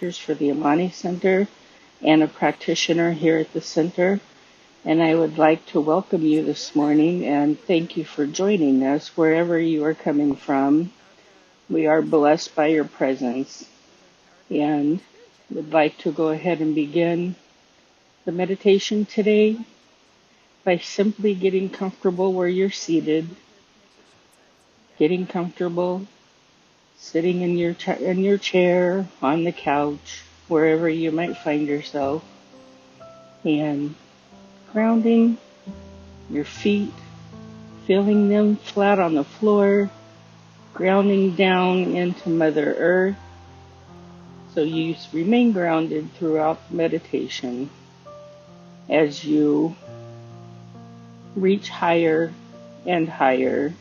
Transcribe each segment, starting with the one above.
directors for the Amani Center and a practitioner here at the center. And I would like to welcome you this morning and thank you for joining us wherever you are coming from. We are blessed by your presence and would like to go ahead and begin the meditation today by simply getting comfortable where you're seated, getting comfortable sitting in your chair, on the couch, wherever you might find yourself, and grounding your feet, feeling them flat on the floor, grounding down into Mother Earth, so you remain grounded throughout the meditation as you reach higher and higher.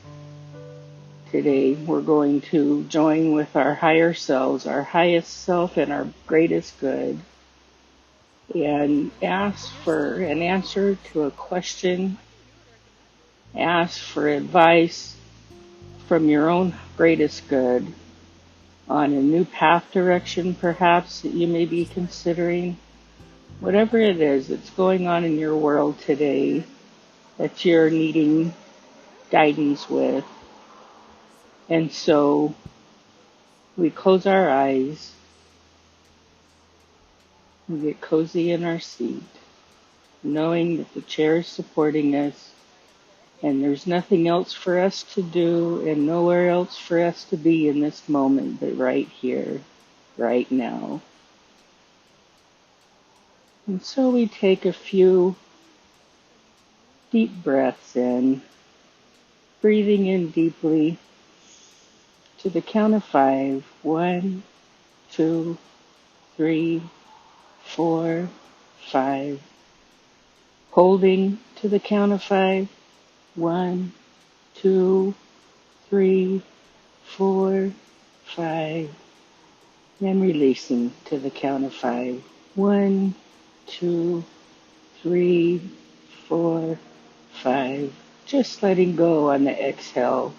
Today we're going to join with our higher selves, our highest self and our greatest good, and ask for an answer to a question, ask for advice from your own greatest good on a new path direction perhaps that you may be considering. Whatever it is that's going on in your world today that you're needing guidance with. And so we close our eyes, we get cozy in our seat, knowing that the chair is supporting us and there's nothing else for us to do and nowhere else for us to be in this moment but right here, right now. And so we take a few deep breaths in, breathing in deeply to the count of 5. 1, 2, 3, 4, 5. Holding to the count of 5. 1, 2, 3, 4, 5. And releasing to the count of 5. 1, 2, 3, 4, 5. Just letting go on the exhale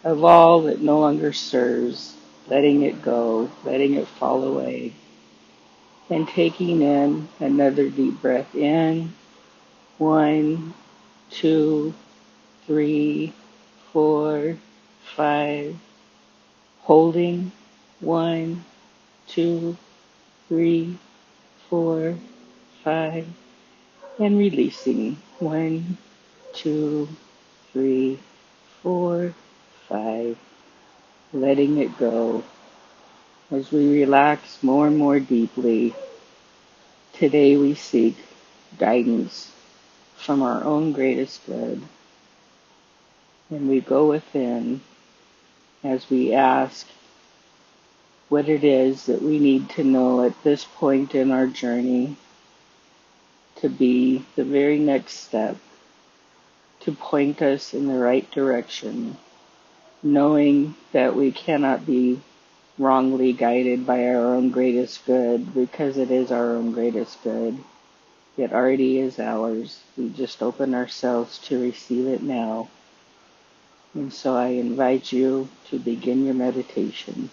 of all that no longer serves, letting it go, letting it fall away, and taking in another deep breath in. 1, 2, 3, 4, 5. Holding. 1, 2, 3, 4, 5. And releasing. 1, 2, 3, 4, 5. Letting it go as we relax more and more deeply. Today we seek guidance from our own greatest good. And we go within as we ask what it is that we need to know at this point in our journey to be the very next step to point us in the right direction, knowing that we cannot be wrongly guided by our own greatest good because it is our own greatest good. It already is ours. We just open ourselves to receive it now. And so I invite you to begin your meditation.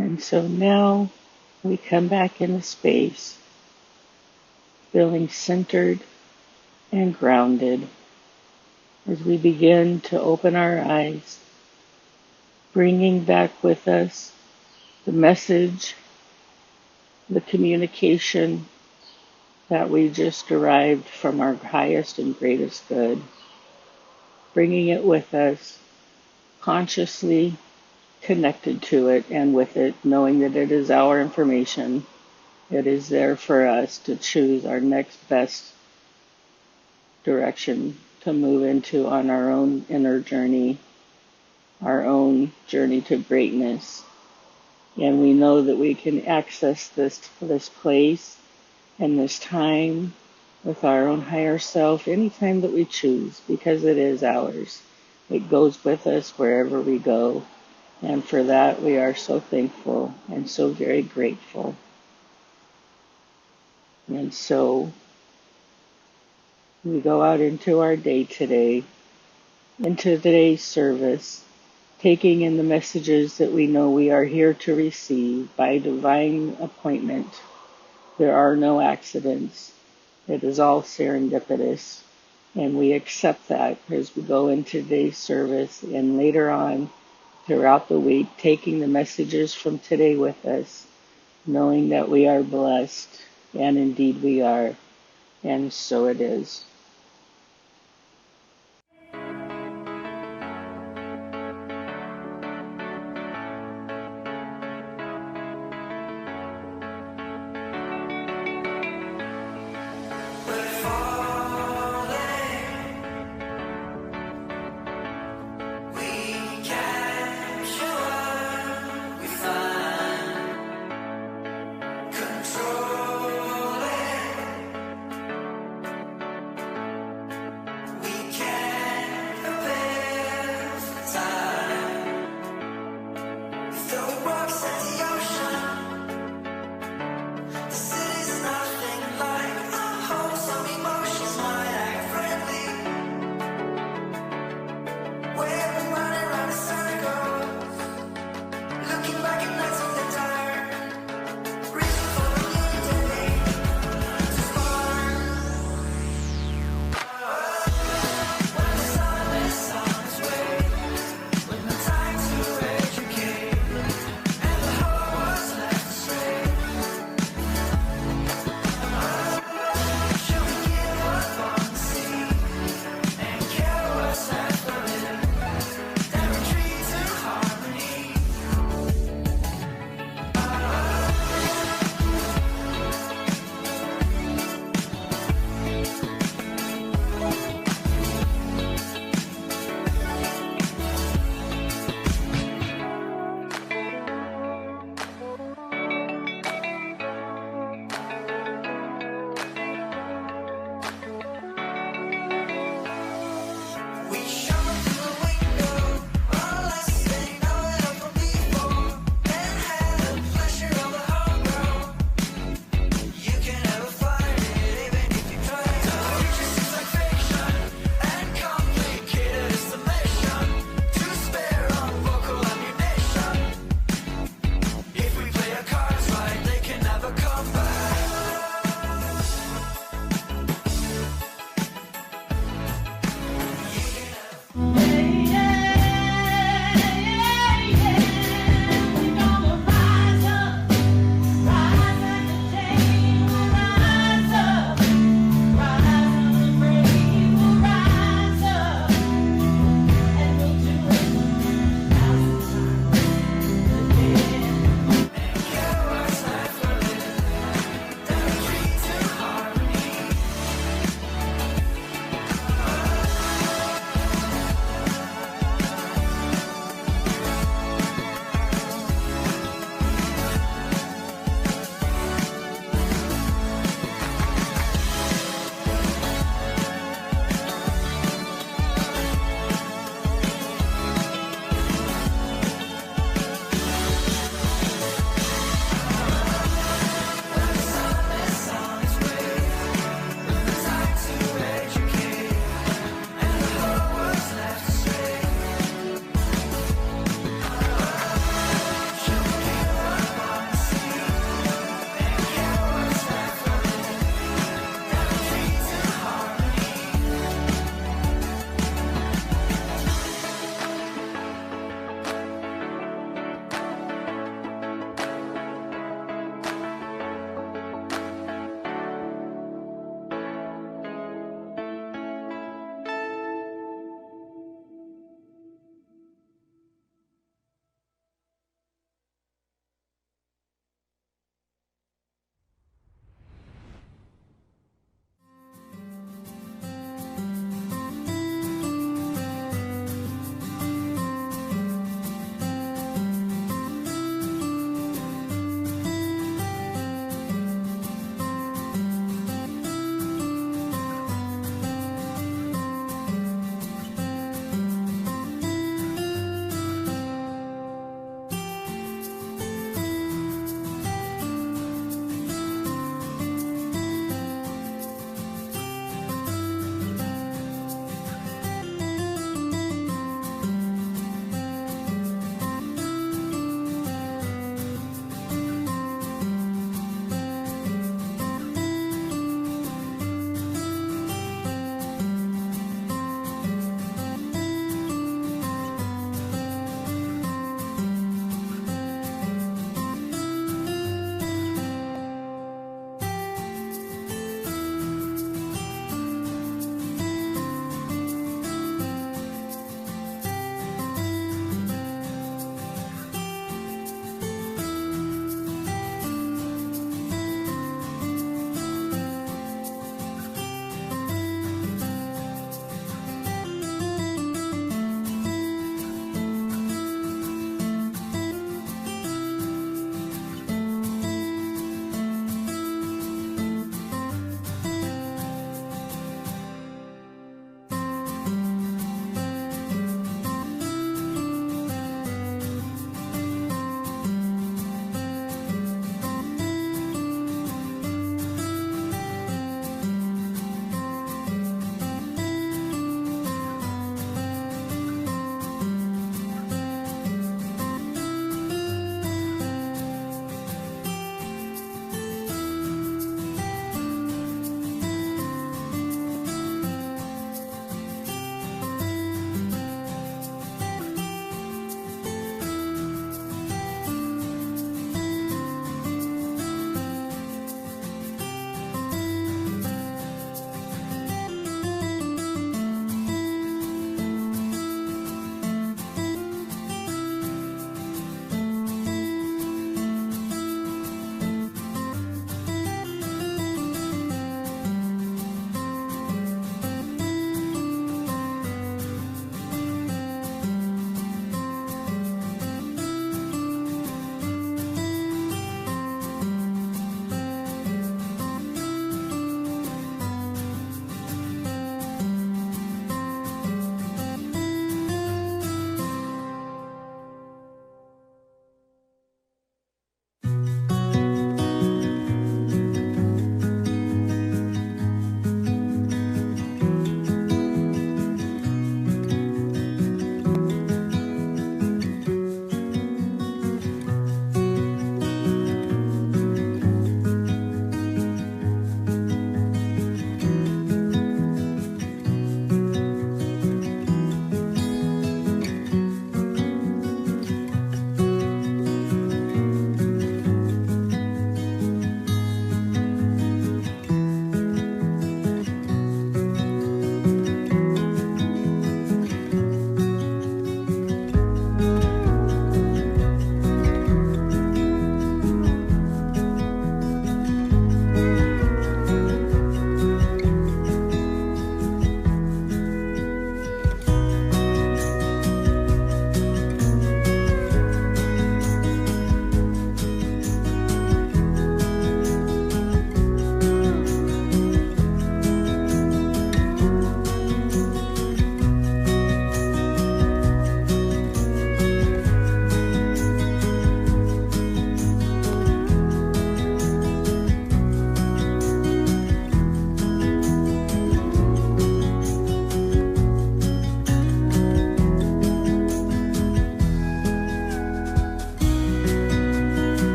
And so now we come back into space, feeling centered and grounded as we begin to open our eyes, bringing back with us the message, the communication that we just derived from our highest and greatest good, bringing it with us, consciously connected to it and with it, knowing that it is our information. It is there for us to choose our next best direction to move into on our own inner journey, our own journey to greatness. And we know that we can access this place and this time with our own higher self anytime that we choose, because it is ours. It goes with us wherever we go. And for that, we are so thankful and so very grateful. And so we go out into our day today, into today's service, taking in the messages that we know we are here to receive by divine appointment. There are no accidents. It is all serendipitous. And we accept that as we go into today's service and later on throughout the week, taking the messages from today with us, knowing that we are blessed, and indeed we are, and so it is. Emotion.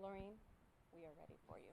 Lorene, we are ready for you.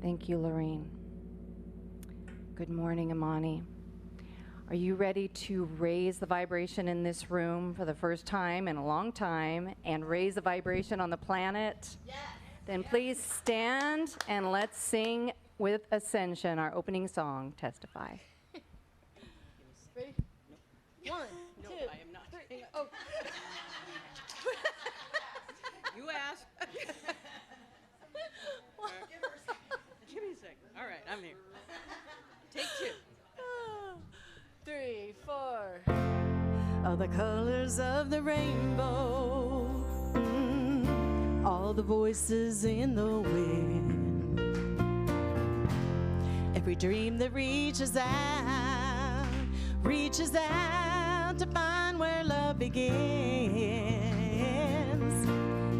Thank you, Lorene. Good morning, Amani. Are you ready to raise the vibration in this room for the first time in a long time and raise the vibration on the planet? Yes. Then please stand and let's sing with Ascension, our opening song, Testify. Ready? No. 1, 2, No, I am not. 3. Oh. You asked. Give me a second. All right, I'm here. Take 2. 3, 4. All the colors of the rainbow, all the voices in the wind, every dream that reaches out to find where love begins.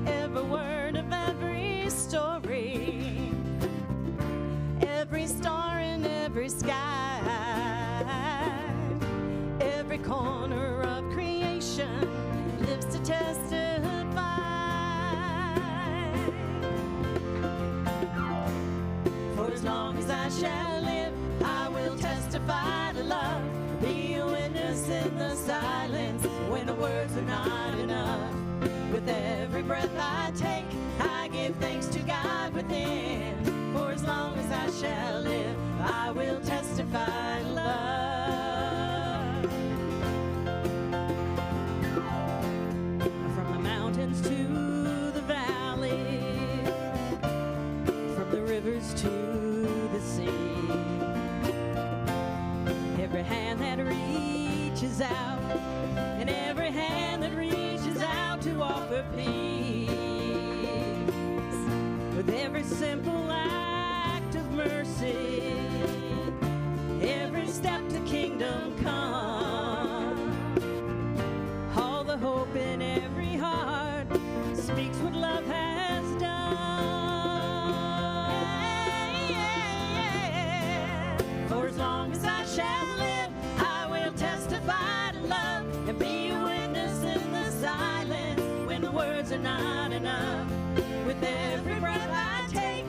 Every word of every story, every star in every sky, every corner of creation lives to testify. For as long as I shall live, I will testify to love, be a witness in the silence when the words are not enough. With every breath I take, I give thanks to God within. For as long as I shall live, I will testify love. From the mountains to the valley, from the rivers to the sea, every hand that reaches out, and every hand that reaches out to offer peace, with every simple act of mercy, every step to kingdom come, all the hope in every heart speaks what love has done. For as long as I shall live, I will testify to love and be a witness in the silence when the words are not enough. With every breath I take,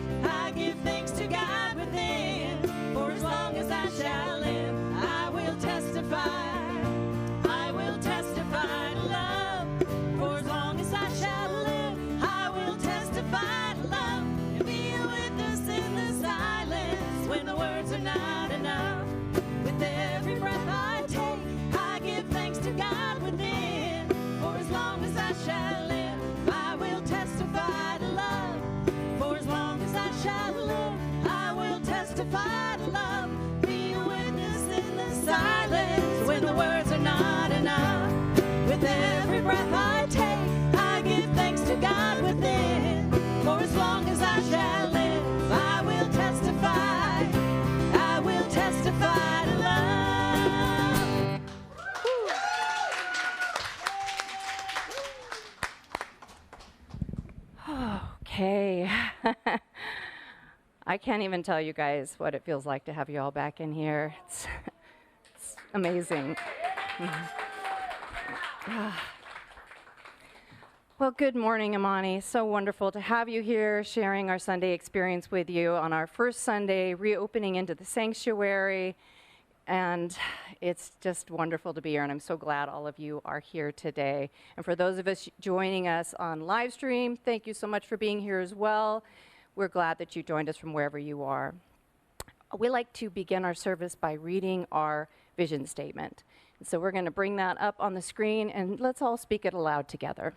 long as I shall live, I will testify. I will testify to love. Okay. I can't even tell you guys what it feels like to have you all back in here. It's amazing. Well, good morning, Amani. So wonderful to have you here sharing our Sunday experience with you on our first Sunday, reopening into the sanctuary. And it's just wonderful to be here, and I'm so glad all of you are here today. And for those of us joining us on live stream, thank you so much for being here as well. We're glad that you joined us from wherever you are. We like to begin our service by reading our vision statement. And so we're going to bring that up on the screen, and let's all speak it aloud together.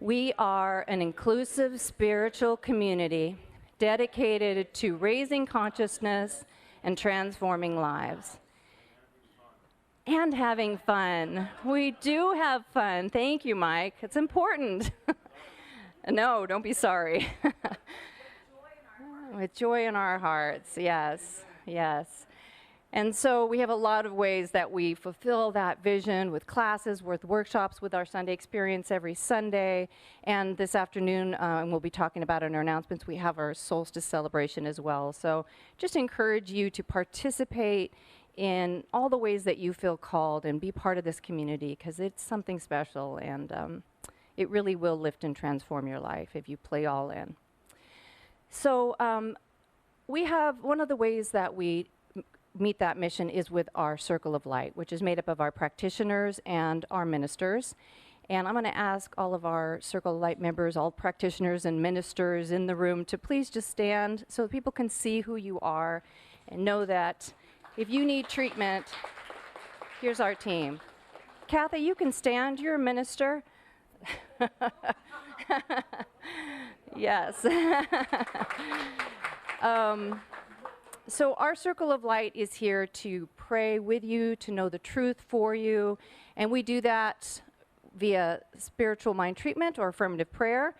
We are an inclusive spiritual community dedicated to raising consciousness and transforming lives. And having fun. We do have fun. Thank you, Mike. It's important. No, don't be sorry. With joy in our hearts, yes, yes. And so we have a lot of ways that we fulfill that vision with classes, with workshops, with our Sunday experience every Sunday. And this afternoon, we'll be talking about in our announcements, we have our solstice celebration as well. So just encourage you to participate in all the ways that you feel called and be part of this community, because it's something special, and it really will lift and transform your life if you play all in. So we have one of the ways that we meet that mission is with our Circle of Light, which is made up of our practitioners and our ministers. And I'm going to ask all of our Circle of Light members, all practitioners and ministers in the room, to please just stand so that people can see who you are and know that if you need treatment, here's our team. Kathy, you can stand. You're a minister. Yes. So our Circle of Light is here to pray with you, to know the truth for you, and we do that via spiritual mind treatment or affirmative prayer.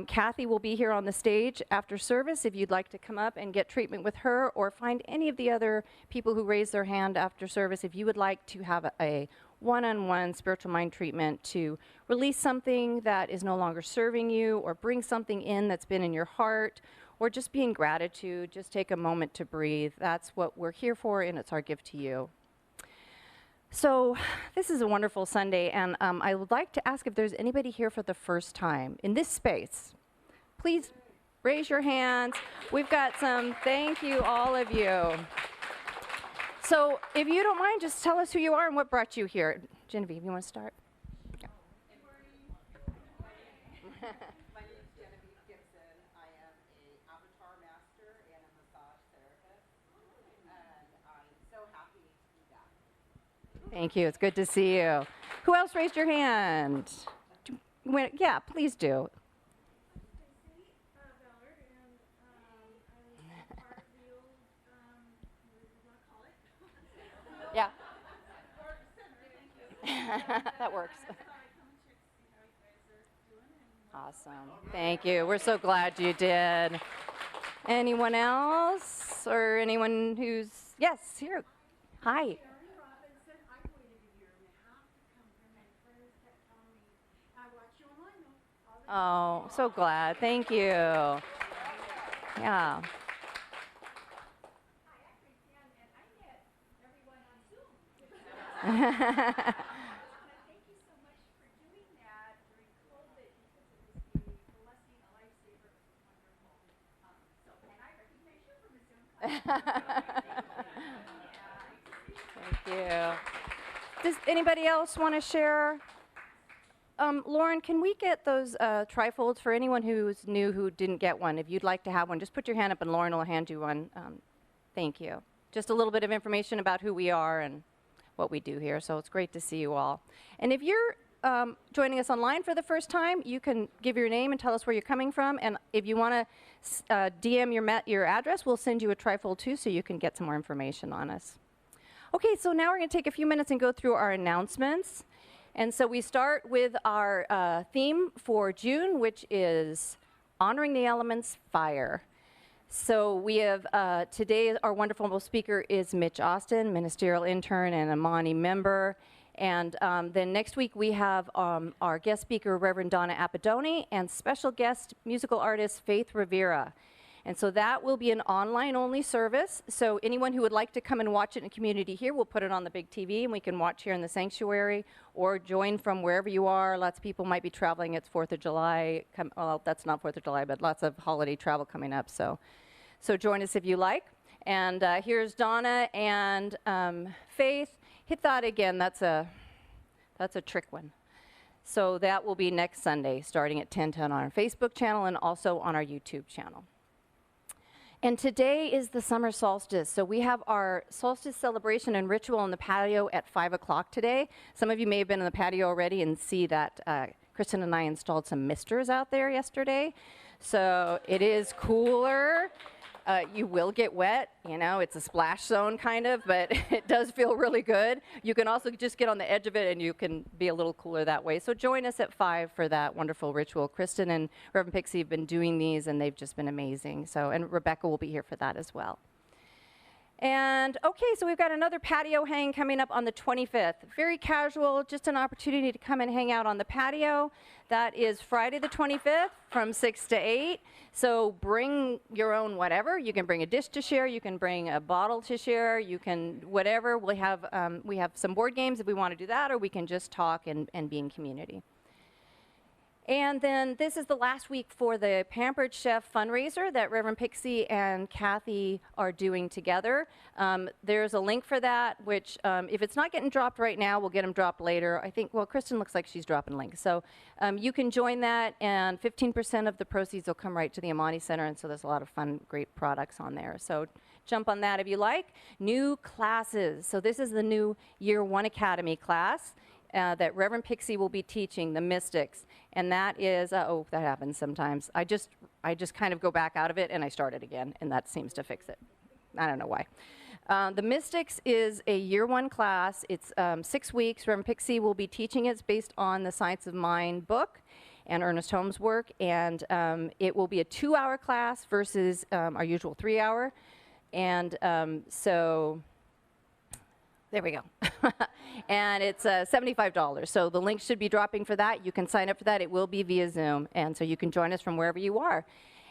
Kathy will be here on the stage after service if you'd like to come up and get treatment with her, or find any of the other people who raise their hand after service if you would like to have a one-on-one spiritual mind treatment to release something that is no longer serving you, or bring something in that's been in your heart, or just be in gratitude. Just take a moment to breathe. That's what we're here for, and it's our gift to you. So this is a wonderful Sunday, and I would like to ask if there's anybody here for the first time in this space. Please raise your hands. We've got some. Thank you, all of you. So if you don't mind, just tell us who you are and what brought you here. Genevieve, you want to start? Yeah. My name is Genevieve Gibson. I am an avatar master and a massage therapist, and I'm so happy to be back. Thank you. It's good to see you. Who else raised your hand? Yeah, please do. Yeah. That works. Awesome. Thank you. We're so glad you did. Anyone else? Or anyone who's, yes, here. Hi. Oh, so glad. Thank you. Yeah. Thank you so much for doing that during COVID, because it was a blessing, a lifesaver. It was wonderful. And I recognize you from a Zoom call. Thank you. Does anybody else want to share? Lauren, can we get those trifolds for anyone who's new who didn't get one? If you'd like to have one, just put your hand up and Lauren will hand you one. Thank you. Just a little bit of information about who we are and what we do here, so it's great to see you all. And if you're joining us online for the first time, you can give your name and tell us where you're coming from, and if you want to DM your address, we'll send you a trifold too, so you can get some more information on us. Okay, so now we're going to take a few minutes and go through our announcements. And so we start with our theme for June, which is Honoring the Elements, Fire. So we have, today our wonderful speaker is Mitch Austin, ministerial intern and Amani member. And then next week we have our guest speaker, Reverend Donna Appadoni, and special guest musical artist Faith Rivera. And so that will be an online-only service. So anyone who would like to come and watch it in the community here, we'll put it on the big TV, and we can watch here in the sanctuary, or join from wherever you are. Lots of people might be traveling. It's 4th of July. Well, that's not 4th of July, but lots of holiday travel coming up. So join us if you like. And here's Donna and Faith. Hit that again. That's a trick one. So that will be next Sunday, starting at 10:10 on our Facebook channel and also on our YouTube channel. And today is the summer solstice. So we have our solstice celebration and ritual in the patio at 5 o'clock today. Some of you may have been in the patio already and see that Kristen and I installed some misters out there yesterday. So it is cooler. You will get wet, you know, it's a splash zone kind of, but it does feel really good. You can also just get on the edge of it and you can be a little cooler that way. So join us at 5 for that wonderful ritual. Kristen and Rev Pixie have been doing these and they've just been amazing. So, and Rebecca will be here for that as well. And okay, so we've got another patio hang coming up on the 25th. Very casual, just an opportunity to come and hang out on the patio. That is Friday the 25th from 6 to 8. So bring your own whatever. You can bring a dish to share. You can bring a bottle to share. You can whatever. We have some board games if we want to do that, or we can just talk and be in community. And then this is the last week for the Pampered Chef fundraiser that Reverend Pixie and Kathy are doing together. There's a link for that, which if it's not getting dropped right now, we'll get them dropped later. I think, well, Kristen looks like she's dropping links. So you can join that, and 15% of the proceeds will come right to the Amani Center, and so there's a lot of fun, great products on there. So jump on that if you like. New classes. So this is the new Year 1 Academy class. That Reverend Pixie will be teaching, the Mystics, and that is, oh, that happens sometimes. I just kind of go back out of it and I start it again, and that seems to fix it. I don't know why. The Mystics is a Year 1 class. It's 6 weeks. Reverend Pixie will be teaching it. It's based on the Science of Mind book and Ernest Holmes' work, and it will be a 2-hour class versus our usual 3-hour, and so there we go. And it's $75. So the link should be dropping for that. You can sign up for that. It will be via Zoom. And so you can join us from wherever you are.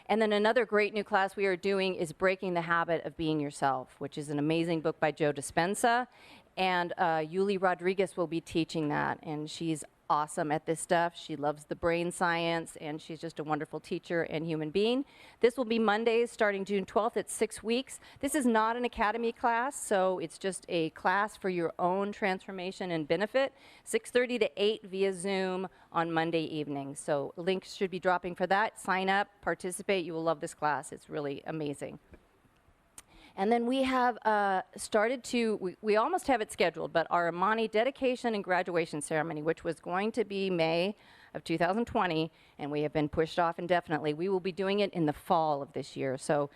And then another great new class we are doing is Breaking the Habit of Being Yourself, which is an amazing book by Joe Dispenza. And Yuli Rodriguez will be teaching that. And she's awesome at this stuff. She loves the brain science, and she's just a wonderful teacher and human being. This will be Mondays starting June 12th at 6 weeks. This is not an academy class, so it's just a class for your own transformation and benefit. 6:30 to 8 via Zoom on Monday evening. So links should be dropping for that. Sign up, participate. You will love this class. It's really amazing. And then we have started to, we almost have it scheduled, but our Amani dedication and graduation ceremony, which was going to be May of 2020, and we have been pushed off indefinitely. We will be doing it in the fall of this year. So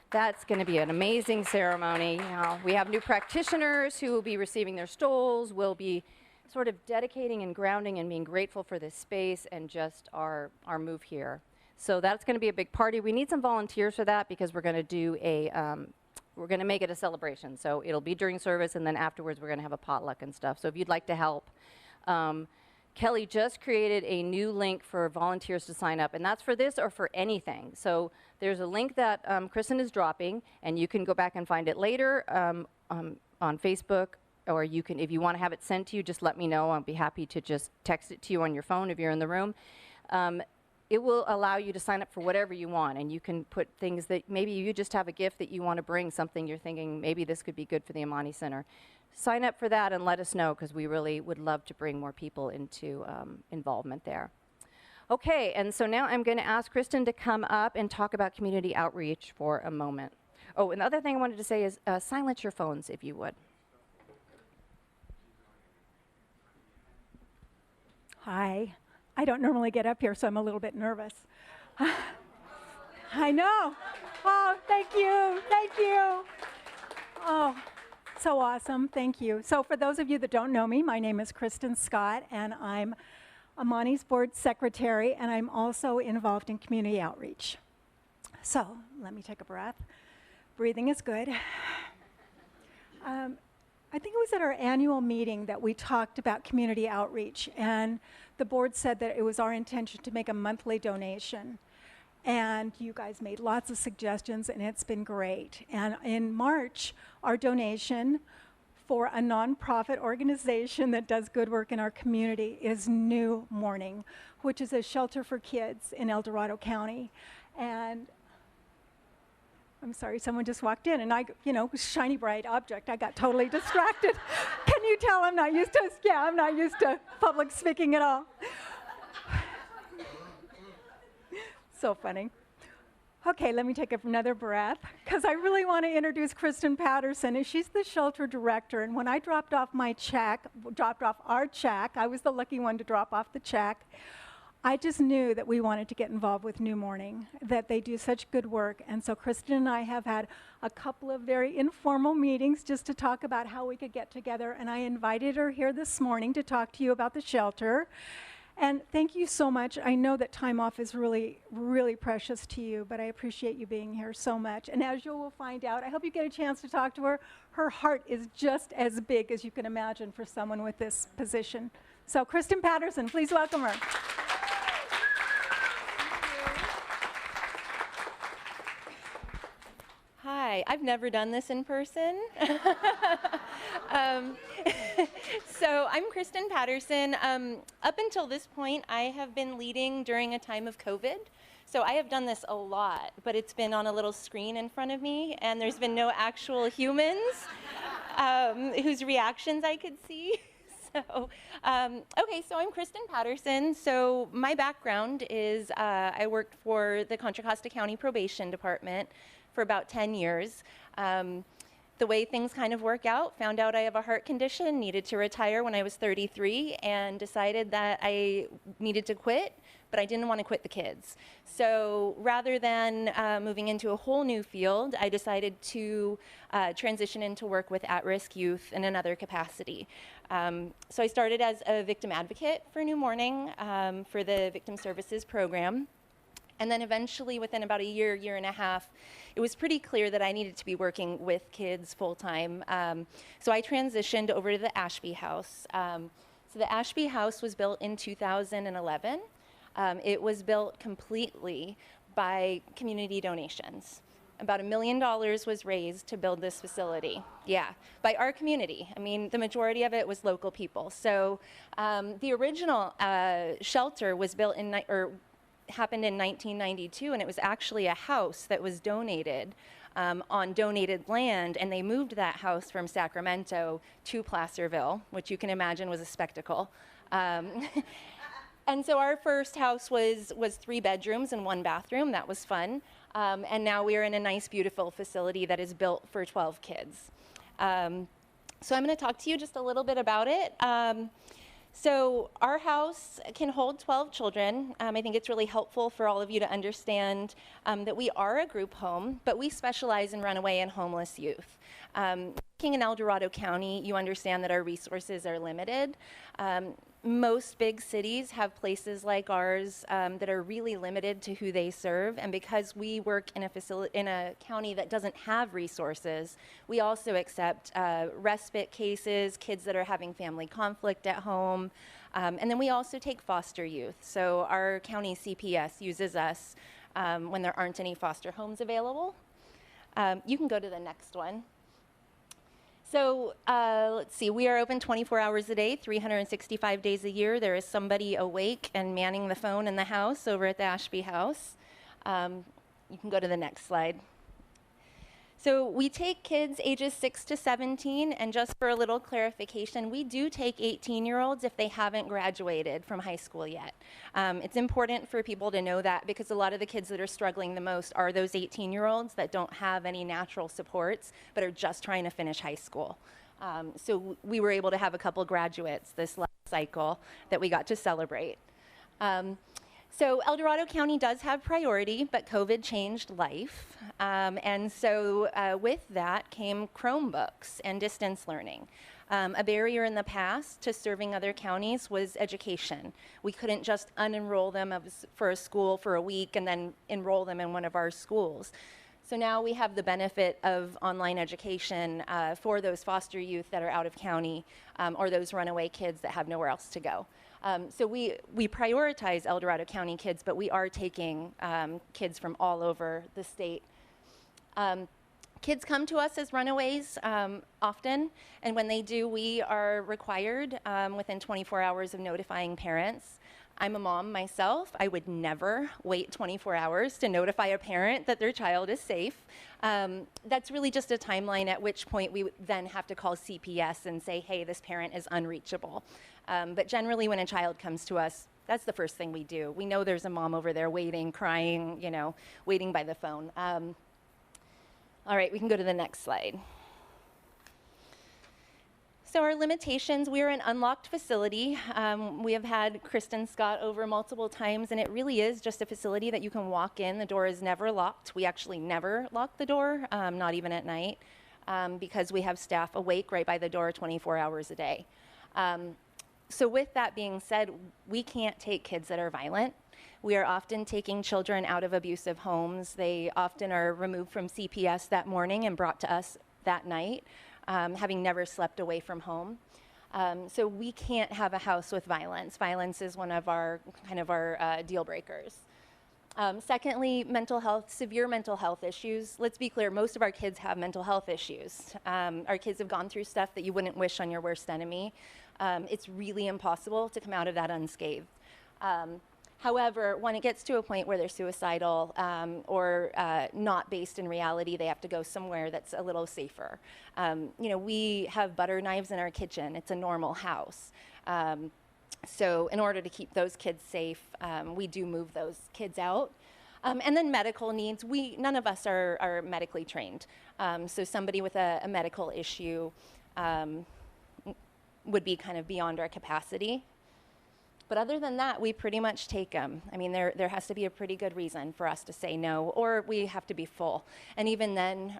that's going to be an amazing ceremony. You know, we have new practitioners who will be receiving their stoles. We'll be sort of dedicating and grounding and being grateful for this space and just our move here. So that's going to be a big party. We need some volunteers for that because we're going to do we're going to make it a celebration. So it'll be during service, and then afterwards we're going to have a potluck and stuff. So if you'd like to help, Kelly just created a new link for volunteers to sign up, and that's for this or for anything. So there's a link that Kristen is dropping, and you can go back and find it later on Facebook, or you can, if you want to have it sent to you, just let me know. I'll be happy to just text it to you on your phone if you're in the room. It will allow you to sign up for whatever you want, and you can put things that maybe you just have a gift that you want to bring, something you're thinking maybe this could be good for the Amani Center. Sign up for that and let us know, because we really would love to bring more people into involvement there. Okay, and so now I'm going to ask Kristen to come up and talk about community outreach for a moment. Oh, and the other thing I wanted to say is silence your phones if you would. Hi. I don't normally get up here, so I'm a little bit nervous. I know. Oh, thank you. Thank you. Oh, so awesome. Thank you. So for those of you that don't know me, my name is Kristen Scott, and I'm Amani's board secretary, and I'm also involved in community outreach. So let me take a breath. Breathing is good. I think it was at our annual meeting that we talked about community outreach, and the board said that it was our intention to make a monthly donation. And you guys made lots of suggestions, and it's been great. And in March, our donation for a nonprofit organization that does good work in our community is New Morning, which is a shelter for kids in El Dorado County. And I'm sorry, someone just walked in, and shiny bright object. I got totally distracted. Can you tell I'm not used to public speaking at all. So funny. Okay, let me take another breath, because I really want to introduce Kristen Patterson, and she's the shelter director. And when I dropped off our check, I was the lucky one to drop off the check. I just knew that we wanted to get involved with New Morning, that they do such good work. And so Kristen and I have had a couple of very informal meetings just to talk about how we could get together. And I invited her here this morning to talk to you about the shelter. And thank you so much. I know that time off is really, really precious to you, but I appreciate you being here so much. And as you will find out, I hope you get a chance to talk to her. Her heart is just as big as you can imagine for someone with this position. So Kristen Patterson, please welcome her. Hi, I've never done this in person. So I'm Kristen Patterson. Up until this point, I have been leading during a time of COVID. So I have done this a lot, but it's been on a little screen in front of me, and there's been no actual humans whose reactions I could see. So, okay, so I'm Kristen Patterson. So my background is I worked for the Contra Costa County Probation Department for about 10 years. The way things kind of work out, found out I have a heart condition, needed to retire when I was 33, and decided that I needed to quit, but I didn't want to quit the kids. So rather than moving into a whole new field, I decided to transition into work with at-risk youth in another capacity. So I started as a victim advocate for New Morning for the Victim Services Program. And then eventually, within about a year, year and a half, it was pretty clear that I needed to be working with kids full-time. So I transitioned over to the Ashby House. So the Ashby House was built in 2011. It was built completely by community donations. About $1 million was raised to build this facility. Yeah, by our community. I mean, the majority of it was local people. So the original shelter was built happened in 1992, and it was actually a house that was donated on donated land, and they moved that house from Sacramento to Placerville, which you can imagine was a spectacle. And so our first house was 3 bedrooms and 1 bathroom. That was fun. And now we are in a nice, beautiful facility that is built for 12 kids. So I'm going to talk to you just a little bit about it. So our house can hold 12 children. I think it's really helpful for all of you to understand that we are a group home, but we specialize in runaway and homeless youth. Working in El Dorado County, you understand that our resources are limited. Most big cities have places like ours that are really limited to who they serve, and because we work in a county that doesn't have resources, we also accept respite cases, kids that are having family conflict at home, and then we also take foster youth. So our county CPS uses us when there aren't any foster homes available. You can go to the next one. So let's see, we are open 24 hours a day, 365 days a year. There is somebody awake and manning the phone in the house over at the Ashby House. You can go to the next slide. So we take kids ages 6 to 17, and just for a little clarification, we do take 18-year-olds if they haven't graduated from high school yet. It's important for people to know that, because a lot of the kids that are struggling the most are those 18-year-olds that don't have any natural supports but are just trying to finish high school. So we were able to have a couple graduates this last cycle that we got to celebrate. So El Dorado County does have priority, but COVID changed life. And so with that came Chromebooks and distance learning. A barrier in the past to serving other counties was education. We couldn't just unenroll them for a school for a week and then enroll them in one of our schools. So now we have the benefit of online education for those foster youth that are out of county or those runaway kids that have nowhere else to go. So we prioritize El Dorado County kids, but we are taking kids from all over the state. Kids come to us as runaways often, and when they do, we are required within 24 hours of notifying parents. I'm a mom myself. I would never wait 24 hours to notify a parent that their child is safe. That's really just a timeline at which point we then have to call CPS and say, hey, this parent is unreachable. But generally when a child comes to us, that's the first thing we do. We know there's a mom over there waiting, crying, you know, waiting by the phone. All right, we can go to the next slide. So our limitations, we're an unlocked facility. We have had Kristen Scott over multiple times, and it really is just a facility that you can walk in. The door is never locked. We actually never lock the door, not even at night, because we have staff awake right by the door 24 hours a day. So with that being said, we can't take kids that are violent. We are often taking children out of abusive homes. They often are removed from CPS that morning and brought to us that night, having never slept away from home. So we can't have a house with violence. Violence is one of our deal breakers. Secondly, mental health, severe mental health issues. Let's be clear, most of our kids have mental health issues. Our kids have gone through stuff that you wouldn't wish on your worst enemy. It's really impossible to come out of that unscathed. However, when it gets to a point where they're suicidal or not based in reality, they have to go somewhere that's a little safer. You know, we have butter knives in our kitchen. It's a normal house. So in order to keep those kids safe, we do move those kids out. And then medical needs, none of us are medically trained. So somebody with a medical issue would be kind of beyond our capacity. But other than that, we pretty much take them. I mean, there has to be a pretty good reason for us to say no, or we have to be full. And even then,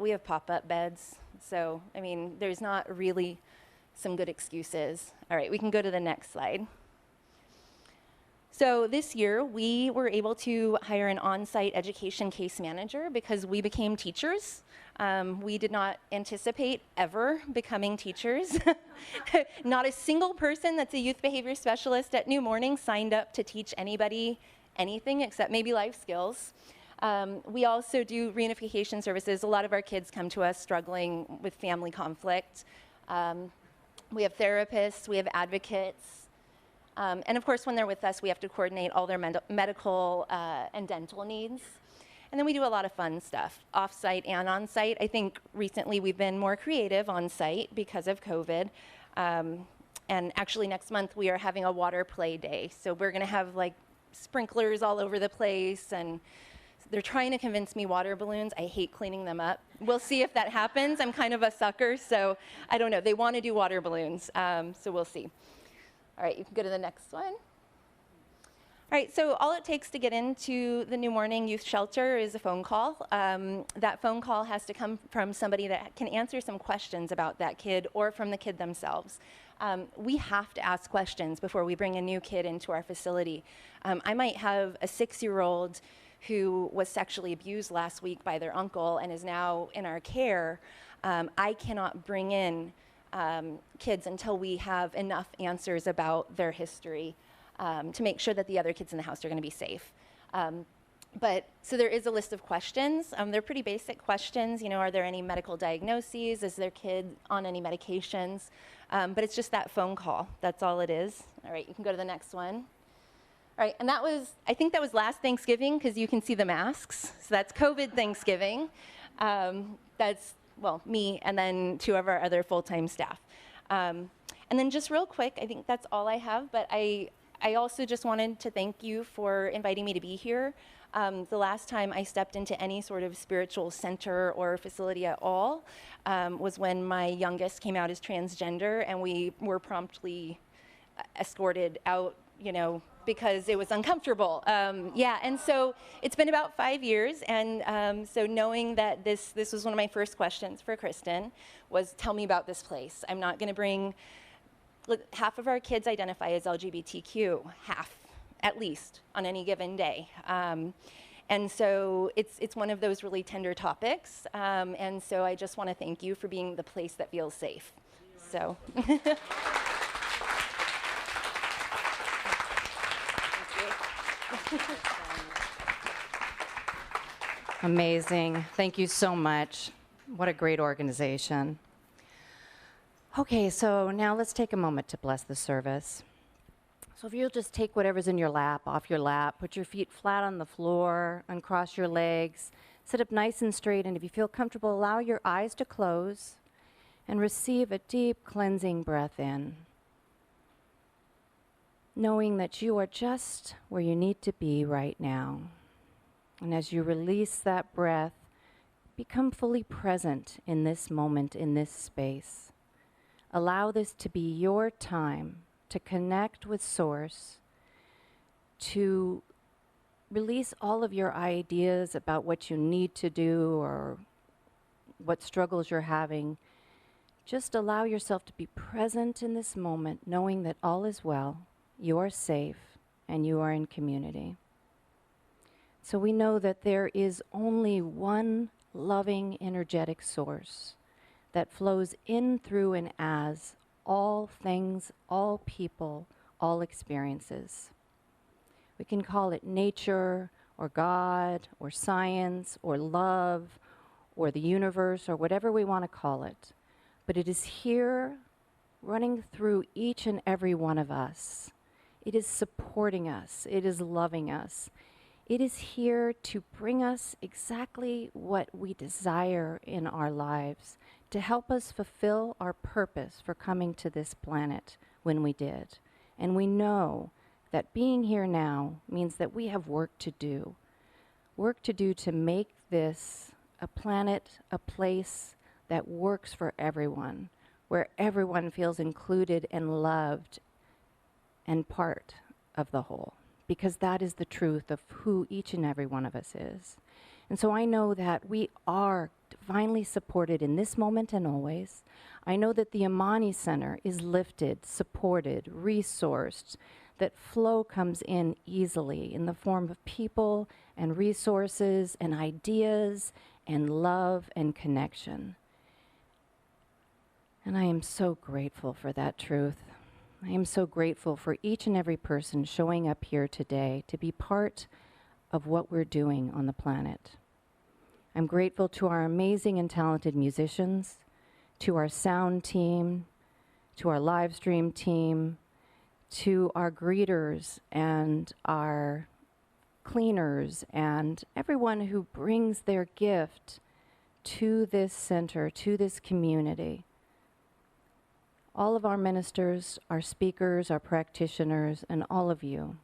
we have pop-up beds. So, I mean, there's not really some good excuses. All right, we can go to the next slide. So this year, we were able to hire an on-site education case manager because we became teachers. We did not anticipate ever becoming teachers. Not a single person that's a youth behavior specialist at New Morning signed up to teach anybody anything except maybe life skills. We also do reunification services. A lot of our kids come to us struggling with family conflict. We have therapists, we have advocates. And of course, when they're with us, we have to coordinate all their medical and dental needs. And then we do a lot of fun stuff, off-site and on-site. I think recently we've been more creative on-site because of COVID. And actually next month we are having a water play day. So we're gonna have like sprinklers all over the place, and they're trying to convince me water balloons. I hate cleaning them up. We'll see if that happens. I'm kind of a sucker, so I don't know. They wanna do water balloons, so we'll see. All right, you can go to the next one. All right, so all it takes to get into the New Morning Youth Shelter is a phone call. That phone call has to come from somebody that can answer some questions about that kid or from the kid themselves. We have to ask questions before we bring a new kid into our facility. I might have a 6-year-old who was sexually abused last week by their uncle and is now in our care. I cannot bring in kids until we have enough answers about their history. To make sure that the other kids in the house are going to be safe. So there is a list of questions. They're pretty basic questions. You know, are there any medical diagnoses? Is their kid on any medications? But it's just that phone call. That's all it is. All right, you can go to the next one. All right, and I think that was last Thanksgiving because you can see the masks. So that's COVID Thanksgiving. That's, well, me and then 2 of our other full-time staff. And then just real quick, I think that's all I have, but I also just wanted to thank you for inviting me to be here. The last time I stepped into any sort of spiritual center or facility at all was when my youngest came out as transgender, and we were promptly escorted out, you know, because it was uncomfortable. Yeah, and so it's been about 5 years, and so knowing that this was one of my first questions for Kristen was, tell me about this place. I'm not going to bring, half of our kids identify as LGBTQ, half at least on any given day. And so it's one of those really tender topics, and so I just want to thank you for being the place that feels safe. So. Amazing. Thank you so much. What a great organization. Okay, so now let's take a moment to bless the service. So if you'll just take whatever's in your lap off your lap, put your feet flat on the floor, uncross your legs, sit up nice and straight, and if you feel comfortable, allow your eyes to close and receive a deep cleansing breath in, knowing that you are just where you need to be right now. And as you release that breath, become fully present in this moment, in this space. Allow this to be your time to connect with Source, to release all of your ideas about what you need to do or what struggles you're having. Just allow yourself to be present in this moment, knowing that all is well, you are safe, and you are in community. So we know that there is only one loving, energetic source that flows in, through, and as all things, all people, all experiences. We can call it nature, or God, or science, or love, or the universe, or whatever we want to call it. But it is here, running through each and every one of us. It is supporting us. It is loving us. It is here to bring us exactly what we desire in our lives, to help us fulfill our purpose for coming to this planet when we did. And we know that being here now means that we have work to do to make this a planet, a place that works for everyone, where everyone feels included and loved and part of the whole, because that is the truth of who each and every one of us is. And so I know that we are divinely supported in this moment and always. I know that the Amani Center is lifted, supported, resourced, that flow comes in easily in the form of people and resources and ideas and love and connection. And I am so grateful for that truth. I am so grateful for each and every person showing up here today to be part of what we're doing on the planet. I'm grateful to our amazing and talented musicians, to our sound team, to our live stream team, to our greeters and our cleaners and everyone who brings their gift to this center, to this community. All of our ministers, our speakers, our practitioners, and all of you.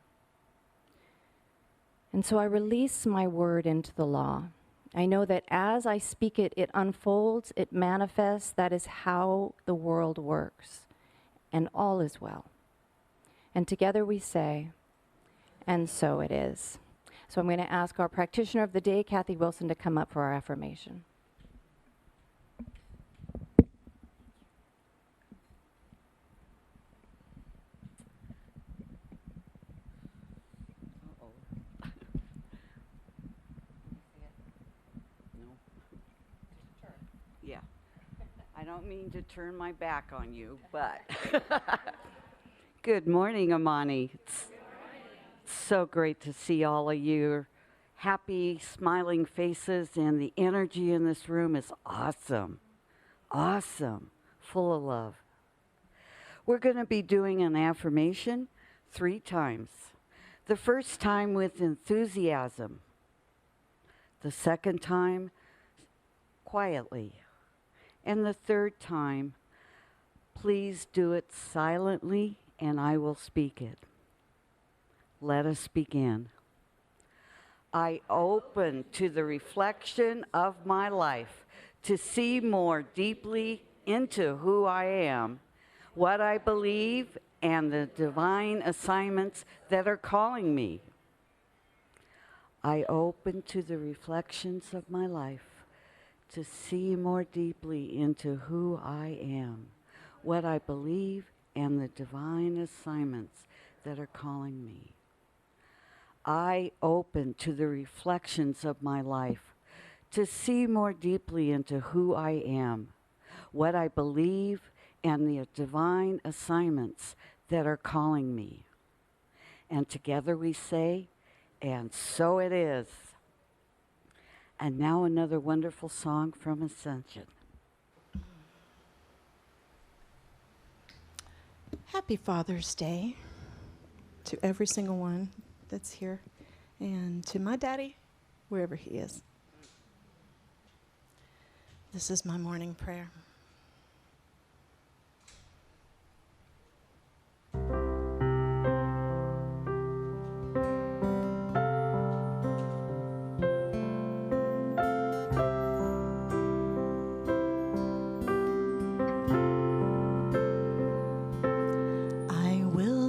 And so I release my word into the law. I know that as I speak it, it unfolds, it manifests. That is how the world works. And all is well. And together we say, and so it is. So I'm going to ask our practitioner of the day, Kathy Wilson, to come up for our affirmation. Yeah. I don't mean to turn my back on you, but good morning, Amani. It's so great to see all of your happy, smiling faces, and the energy in this room is awesome. Awesome. Full of love. We're going to be doing an affirmation 3 times. The first time with enthusiasm. The second time, quietly. And the third time, please do it silently and I will speak it. Let us begin. I open to the reflection of my life to see more deeply into who I am, what I believe, and the divine assignments that are calling me. I open to the reflections of my life to see more deeply into who I am, what I believe, and the divine assignments that are calling me. I open to the reflections of my life to see more deeply into who I am, what I believe, and the divine assignments that are calling me. And together we say, and so it is. And now another wonderful song from Ascension. Happy Father's Day to every single one that's here, and to my daddy, wherever he is. This is my morning prayer.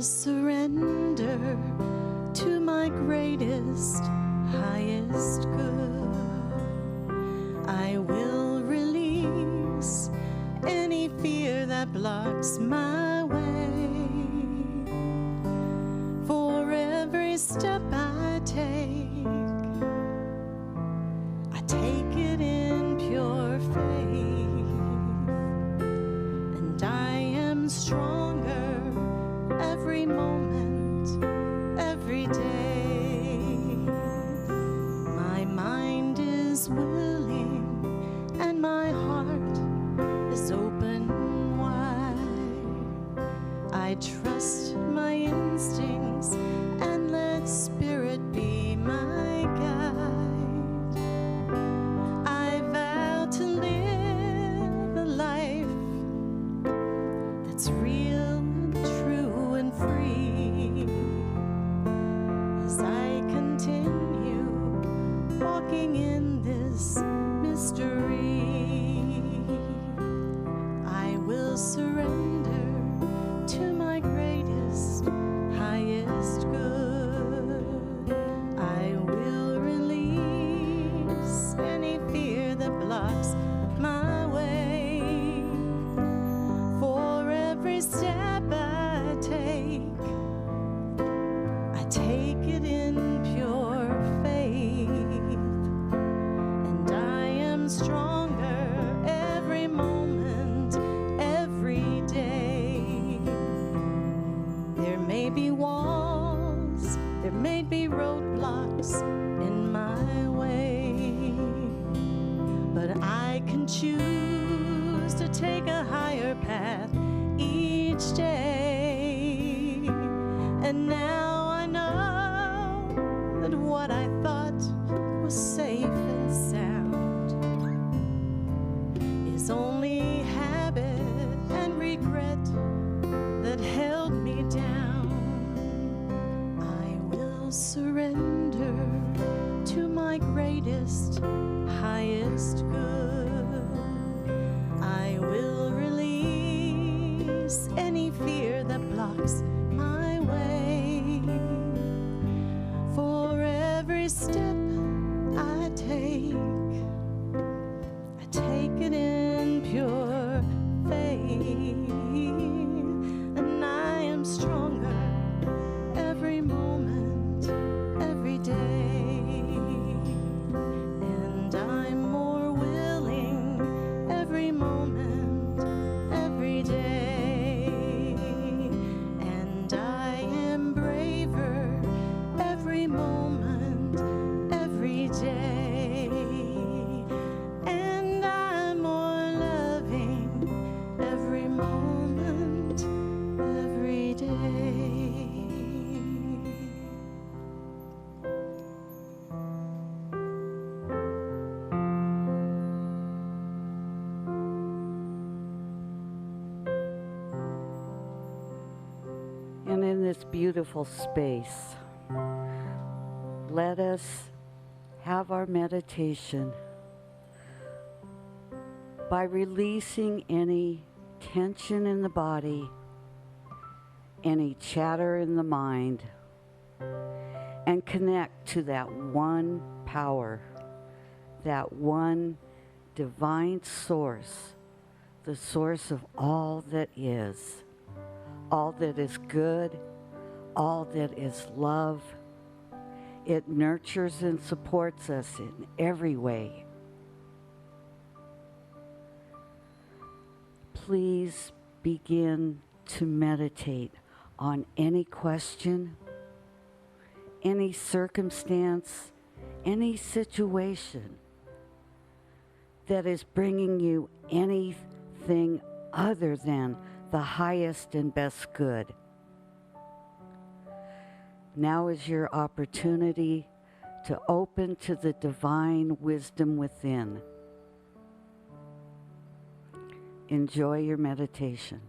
Surrender to my greatest, highest good. I will release any fear that blocks my way. For every step I take it in pure faith, and I am stronger every moment, every day. My mind is willing and my heart is open wide. I trust my instincts and let Spirit be my guide. I vow to live a life that's real, true, and free, as I continue walking in this mystery. I will surrender to my greatest, highest good. I will release any fear that blocks my way. For every step I take it in pure faith, and I am stronger every moment, every day. There may be walls, there may be roadblocks in my way, but I can choose to take a higher path each day. And now I know that what I thought was safe and sound is only habit and regret that held me down. I will surrender to my greatest, highest good. I will release any fear that blocks my way. For every step I take it in pure faith, and I am stronger every moment, every day, and I'm more willing every moment, every day, and I am braver every moment, every day, and I'm more loving every moment, every day. And in this beautiful space, let us have our meditation by releasing any tension in the body, any chatter in the mind, and connect to that one power, that one divine source, the source of all that is good, all that is love. It nurtures and supports us in every way. Please begin to meditate on any question, any circumstance, any situation that is bringing you anything other than the highest and best good. Now is your opportunity to open to the divine wisdom within. Enjoy your meditation.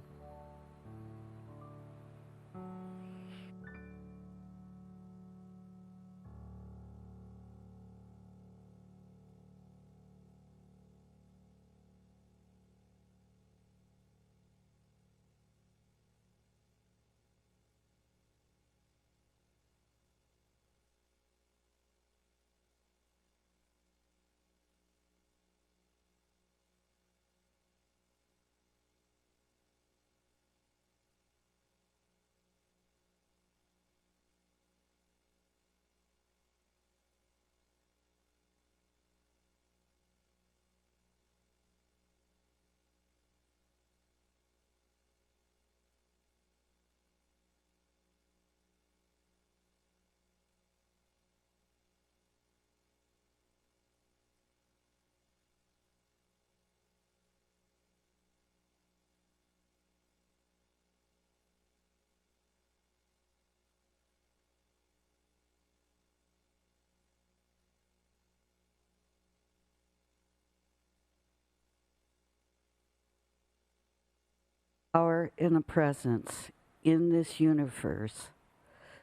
Power in a presence in this universe,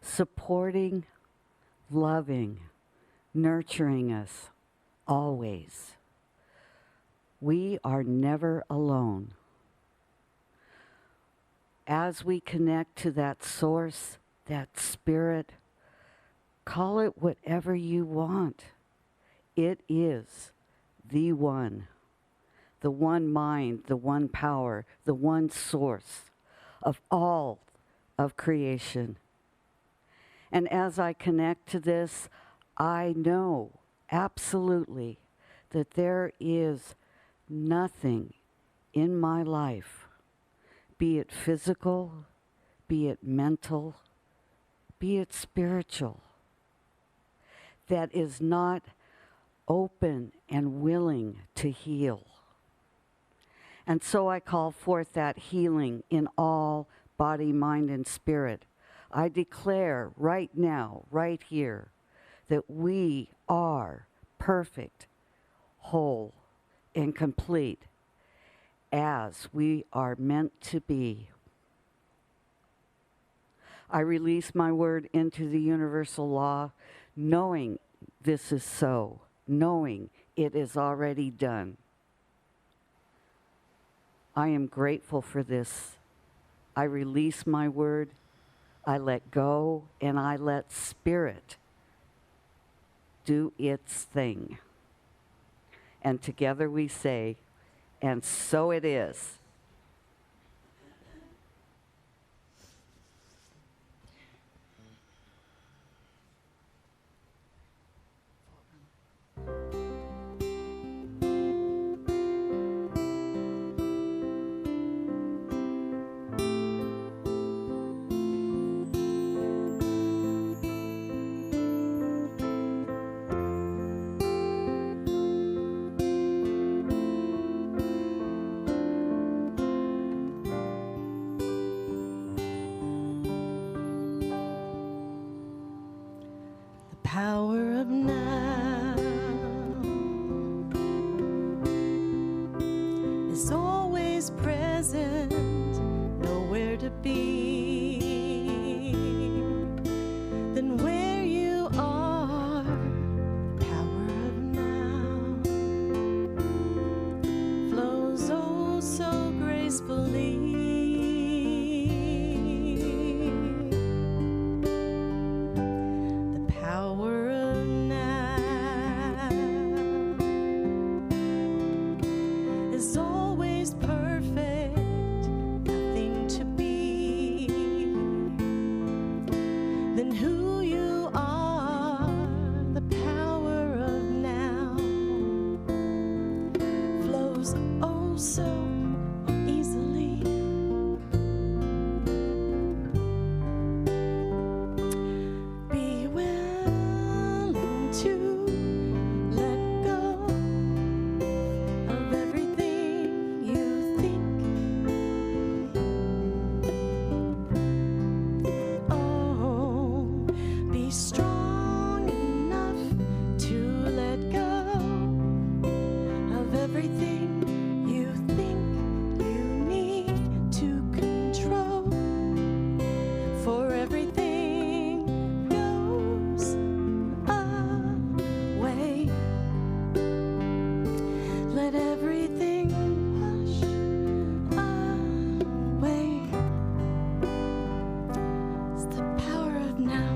supporting, loving, nurturing us always. We are never alone. As we connect to that source, that spirit, call it whatever you want. It is the one mind, the one power, the one source of all of creation. And as I connect to this, I know absolutely that there is nothing in my life, be it physical, be it mental, be it spiritual, that is not open and willing to heal. And so I call forth that healing in all body, mind, and spirit. I declare right now, right here, that we are perfect, whole, and complete as we are meant to be. I release my word into the universal law, knowing this is so, knowing it is already done. I am grateful for this. I release my word, I let go, and I let spirit do its thing. And together we say, and so it is. Power of now is always present, nowhere to be than where you are. Power of now flows oh so gracefully. goes oh so easily. Be willing to let go of everything you think. Oh, be strong enough to let go of everything you think you need to control. For everything goes away. Let everything wash away. It's the power of now.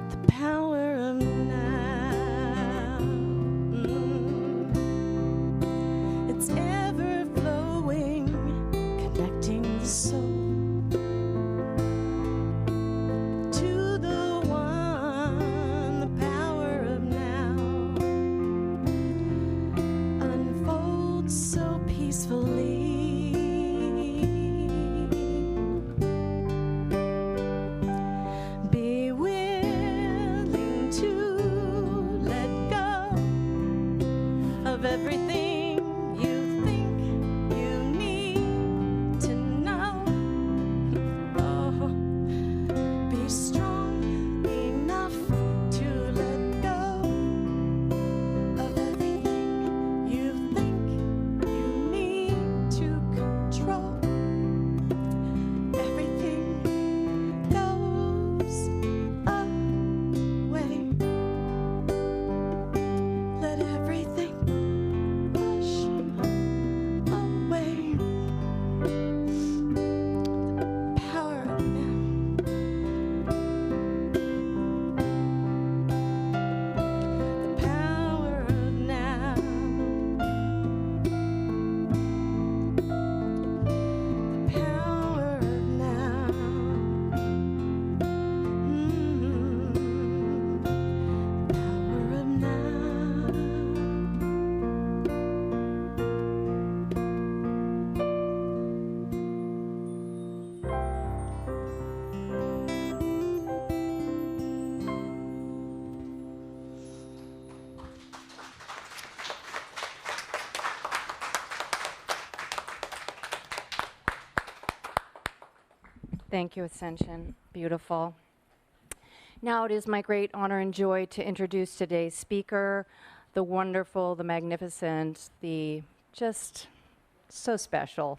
The power of now. It's ever flowing, connecting the soul to the one. The power of now unfolds so peacefully. Be willing to let go of everything you think you need to know. Oh, be strong enough to let go of everything you think you need to control. Everything goes away. Let everything wash away. The power of now. The power of now. The power of now. Power of now. Thank you, Ascension. Beautiful. Now it is my great honor and joy to introduce today's speaker, the wonderful, the magnificent, the just so special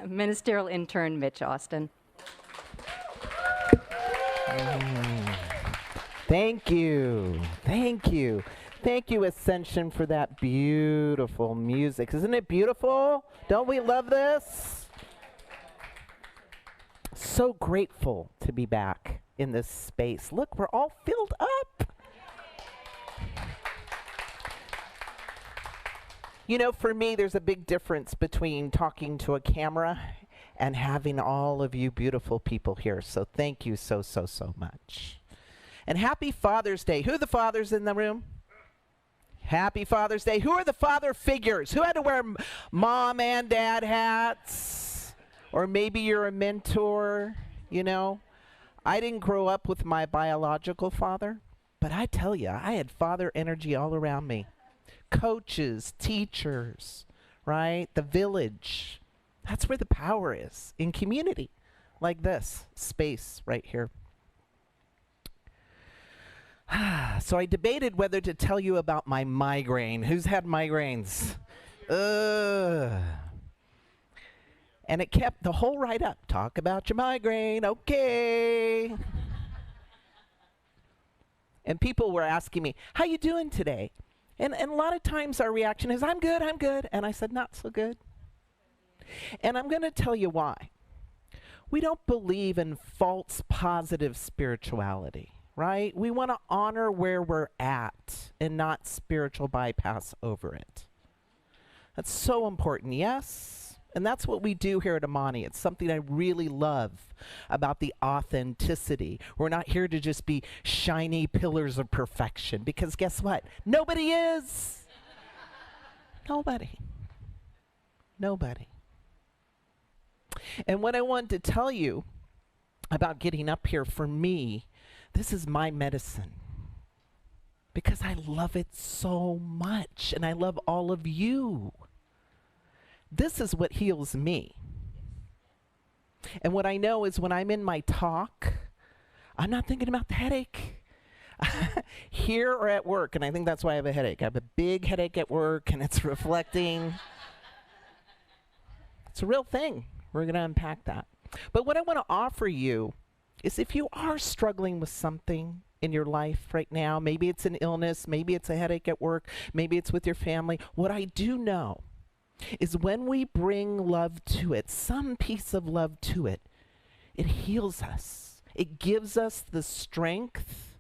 ministerial intern, Mitch Austin. Thank you. Thank you. Thank you, Ascension, for that beautiful music. Isn't it beautiful? Don't we love this? So grateful to be back in this space. Look, we're all filled up. You know, for me, there's a big difference between talking to a camera and having all of you beautiful people here. So thank you so, so, so much. And happy Father's Day. Who are the fathers in the room? Happy Father's Day. Who are the father figures? Who had to wear mom and dad hats? Or maybe you're a mentor, you know. I didn't grow up with my biological father, but I tell you, I had father energy all around me. Coaches, teachers, right? The village. That's where the power is, in community, like this space right here. So I debated whether to tell you about my migraine. Who's had migraines? And it kept the whole ride up. Talk about your migraine, okay. And people were asking me, how you doing today? And a lot of times our reaction is, I'm good. And I said, not so good. And I'm going to tell you why. We don't believe in false positive spirituality, right? We want to honor where we're at and not spiritual bypass over it. That's so important, yes? And that's what we do here at Amani. It's something I really love about the authenticity. We're not here to just be shiny pillars of perfection, because guess what? Nobody is. Nobody. Nobody. And what I want to tell you about getting up here, for me, this is my medicine. Because I love it so much, and I love all of you. This is what heals me. And what I know is when I'm in my talk, I'm not thinking about the headache. Here or at work, and I think that's why I have a headache. I have a big headache at work, and it's reflecting. It's a real thing. We're going to unpack that. But what I want to offer you is, if you are struggling with something in your life right now, maybe it's an illness, maybe it's a headache at work, maybe it's with your family, what I do know is when we bring love to it, some piece of love to it, it heals us. It gives us the strength,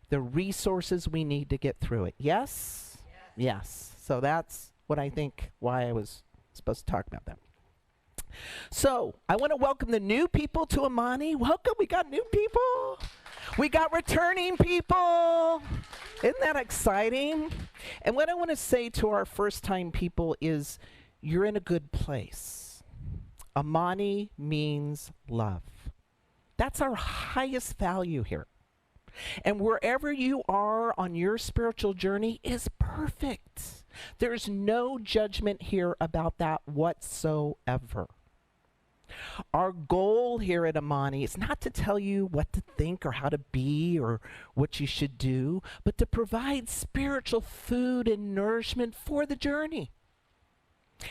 the resources we need to get through it. Yes? Yes. So that's what I think, why I was supposed to talk about that. So I want to welcome the new people to Amani. Welcome. We got new people. We got returning people. Isn't that exciting? And what I want to say to our first-time people is, you're in a good place. Amani means love. That's our highest value here. And wherever you are on your spiritual journey is perfect. There's no judgment here about that whatsoever. Our goal here at Amani is not to tell you what to think or how to be or what you should do, but to provide spiritual food and nourishment for the journey.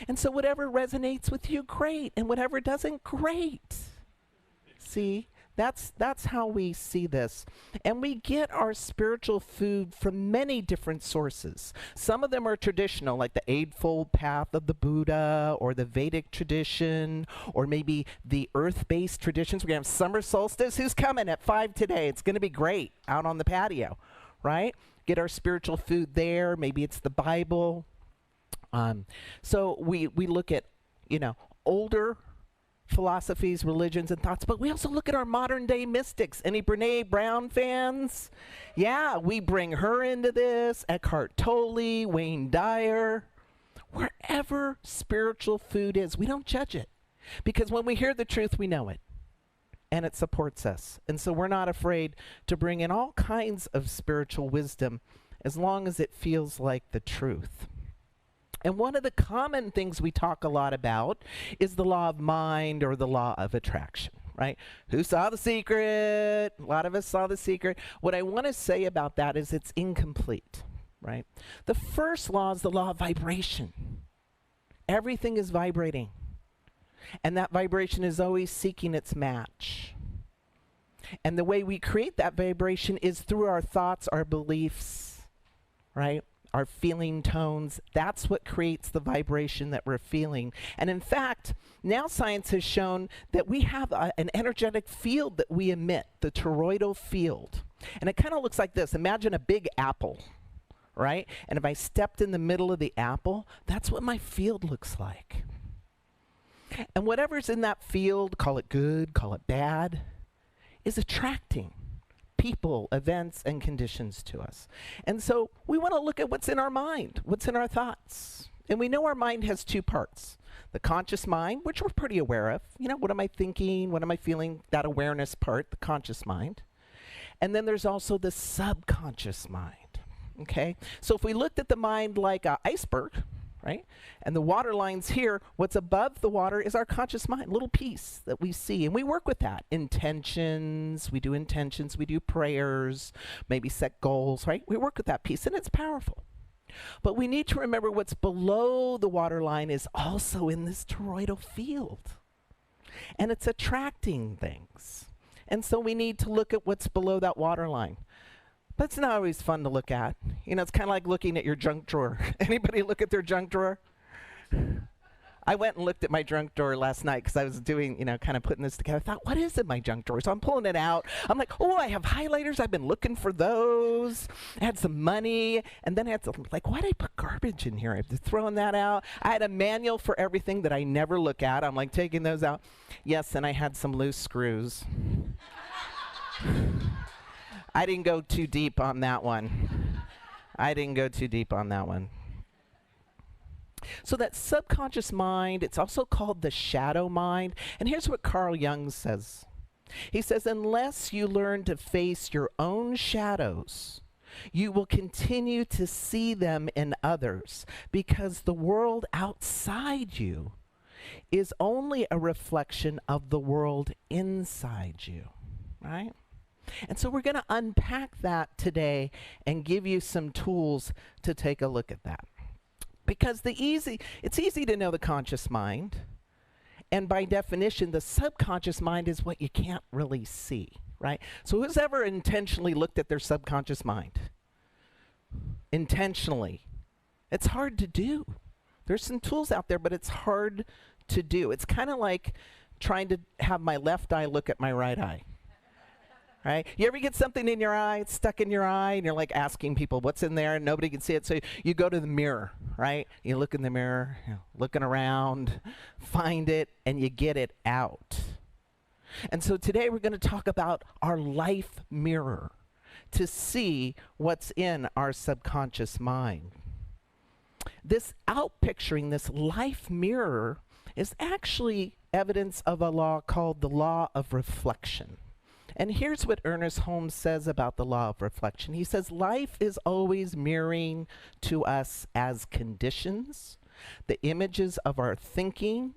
And so whatever resonates with you, great. And whatever doesn't, great. See? That's how we see this. And we get our spiritual food from many different sources. Some of them are traditional, like the Eightfold Path of the Buddha, or the Vedic tradition, or maybe the earth-based traditions. We're going to have summer solstice. Who's coming at 5 today? It's going to be great out on the patio, right? Get our spiritual food there. Maybe it's the Bible. So we look at, older philosophies, religions, and thoughts, but we also look at our modern day mystics. Any Brene Brown fans? Yeah, we bring her into this, Eckhart Tolle, Wayne Dyer. Wherever spiritual food is, we don't judge it, because when we hear the truth, we know it, and it supports us. And so we're not afraid to bring in all kinds of spiritual wisdom as long as it feels like the truth. And one of the common things we talk a lot about is the law of mind, or the law of attraction, right? Who saw The Secret? A lot of us saw The Secret. What I want to say about that is it's incomplete, right? The first law is the law of vibration. Everything is vibrating, and that vibration is always seeking its match. And the way we create that vibration is through our thoughts, our beliefs, right? Our feeling tones. That's what creates the vibration that we're feeling. And in fact, now science has shown that we have an energetic field that we emit, the toroidal field. And it kind of looks like this. Imagine a big apple, right? And if I stepped in the middle of the apple, that's what my field looks like. And whatever's in that field, call it good, call it bad, is attracting people, events, and conditions to us. And so we want to look at what's in our mind, what's in our thoughts. And we know our mind has two parts. The conscious mind, which we're pretty aware of. What am I thinking? What am I feeling? That awareness part, the conscious mind. And then there's also the subconscious mind, okay? So if we looked at the mind like an iceberg, right? And the water line's here. What's above the water is our conscious mind, little piece that we see. And we work with that. Intentions, we do prayers, maybe set goals, right? We work with that piece, and it's powerful. But we need to remember what's below the water line is also in this toroidal field. And it's attracting things. And so we need to look at what's below that water line. But it's not always fun to look at. It's kind of like looking at your junk drawer. Anybody look at their junk drawer? I went and looked at my junk drawer last night because I was doing, kind of putting this together. I thought, what is in my junk drawer? So I'm pulling it out. I'm like, oh, I have highlighters. I've been looking for those. I had some money. And then I had to, why did I put garbage in here? I've thrown that out. I had a manual for everything that I never look at. I'm taking those out. Yes, and I had some loose screws. I didn't go too deep on that one. So that subconscious mind, it's also called the shadow mind. And here's what Carl Jung says. He says, unless you learn to face your own shadows, you will continue to see them in others, because the world outside you is only a reflection of the world inside you, right? And so we're going to unpack that today and give you some tools to take a look at that. Because it's easy to know the conscious mind. And by definition, the subconscious mind is what you can't really see, right? So who's ever intentionally looked at their subconscious mind? Intentionally. It's hard to do. There's some tools out there, but it's hard to do. It's kind of like trying to have my left eye look at my right eye. Right? You ever get something in your eye, it's stuck in your eye, and you're asking people what's in there, and nobody can see it. So you go to the mirror, right? You look in the mirror, looking around, find it, and you get it out. And so today we're going to talk about our life mirror to see what's in our subconscious mind. This outpicturing, this life mirror, is actually evidence of a law called the law of reflection. And here's what Ernest Holmes says about the law of reflection. He says, life is always mirroring to us as conditions, the images of our thinking.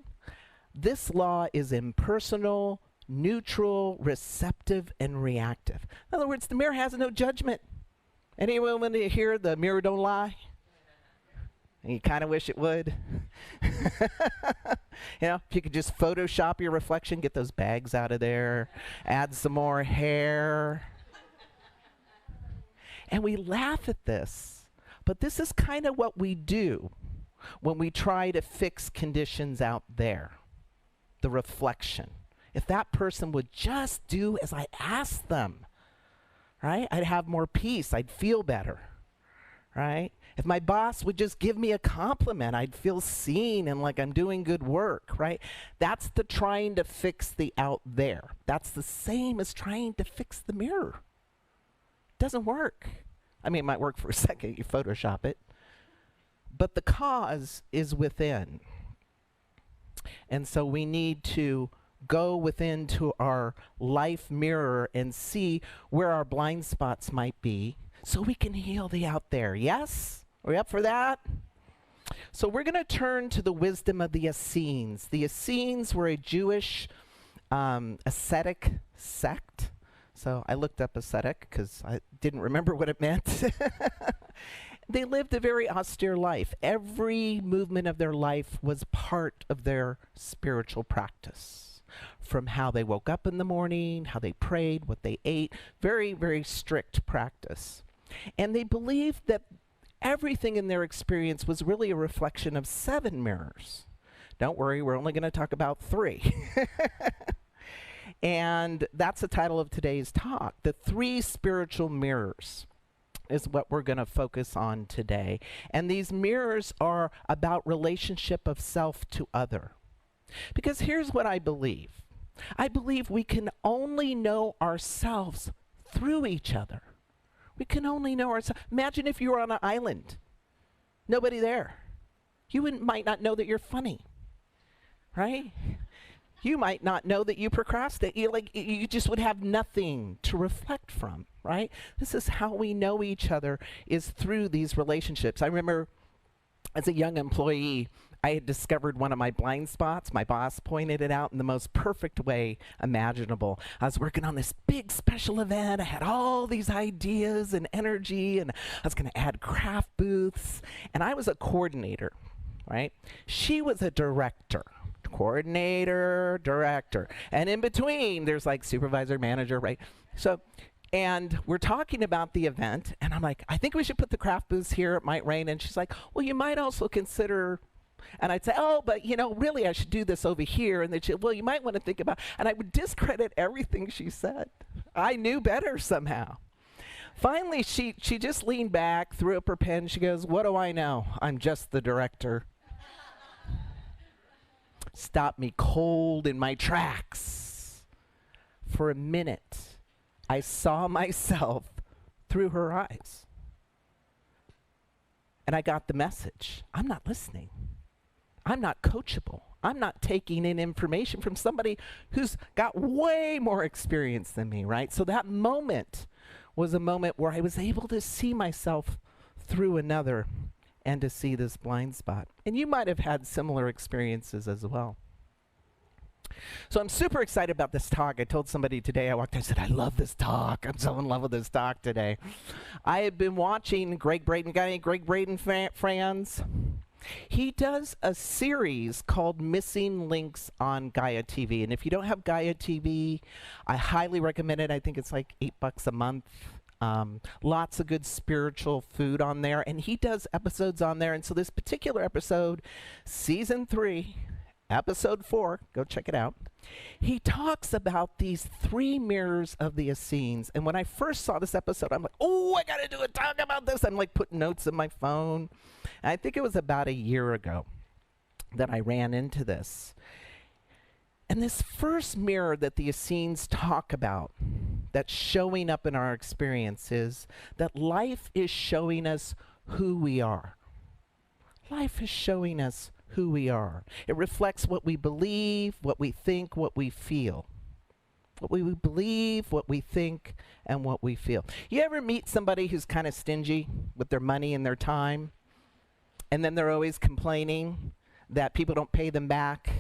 This law is impersonal, neutral, receptive, and reactive. In other words, the mirror has no judgment. Anyone when you hear the mirror don't lie? And you kind of wish it would. If you could just Photoshop your reflection, get those bags out of there, add some more hair. And we laugh at this, but this is kind of what we do when we try to fix conditions out there. The reflection. If that person would just do as I asked them, right? I'd have more peace. I'd feel better, right? If my boss would just give me a compliment, I'd feel seen and like I'm doing good work, right? That's the trying to fix the out there. That's the same as trying to fix the mirror. Doesn't work. I mean, it might work for a second. You Photoshop it. But the cause is within. And so we need to go within to our life mirror and see where our blind spots might be so we can heal the out there. Yes? Are we up for that? So we're going to turn to the wisdom of the Essenes. The Essenes were a Jewish ascetic sect. So I looked up ascetic because I didn't remember what it meant. They lived a very austere life. Every movement of their life was part of their spiritual practice. From how they woke up in the morning, how they prayed, what they ate. Very, very strict practice. And they believed that everything in their experience was really a reflection of 7 mirrors. Don't worry, we're only going to talk about 3. And that's the title of today's talk. The 3 spiritual mirrors is what we're going to focus on today. And these mirrors are about relationship of self to other. Because here's what I believe. I believe we can only know ourselves through each other. We can only know ourselves. Imagine if you were on an island. Nobody there. You might not know that you're funny. Right? You might not know that you procrastinate. You just would have nothing to reflect from. Right? This is how we know each other, is through these relationships. I remember as a young employee, I had discovered one of my blind spots. My boss pointed it out in the most perfect way imaginable. I was working on this big special event. I had all these ideas and energy, and I was going to add craft booths. And I was a coordinator, right? She was a director. Coordinator, director. And in between, there's like supervisor, manager, right? And we're talking about the event, and I'm like, I think we should put the craft booths here. It might rain. And she's like, well, you might also consider And I'd say, oh, but really I should do this over here. And they'd say, well, you might want to think about, and I would discredit everything she said. I knew better somehow. Finally, she just leaned back, threw up her pen. She goes, what do I know? I'm just the director. Stopped me cold in my tracks. For a minute, I saw myself through her eyes. And I got the message. I'm not listening. I'm not coachable. I'm not taking in information from somebody who's got way more experience than me, right? So that moment was a moment where I was able to see myself through another and to see this blind spot. And you might have had similar experiences as well. So I'm super excited about this talk. I told somebody today, I walked in and said, I love this talk. I'm so in love with this talk today. I had been watching Greg Braden. Got any Greg Braden fans? He does a series called Missing Links on Gaia TV. And if you don't have Gaia TV, I highly recommend it. I think it's like $8 a month. Lots of good spiritual food on there. And he does episodes on there. And so this particular episode, season 3, episode 4, go check it out. He talks about these 3 mirrors of the Essenes. And when I first saw this episode, I'm like, oh, I got to do a talk about this. I'm like putting notes in my phone. And I think it was about a year ago that I ran into this. And this first mirror that the Essenes talk about that's showing up in our experience is that life is showing us who we are. Life is showing us who we are. It reflects what we believe, what we think, what we feel. What we believe, what we think, and what we feel. You ever meet somebody who's kind of stingy with their money and their time? And then they're always complaining that people don't pay them back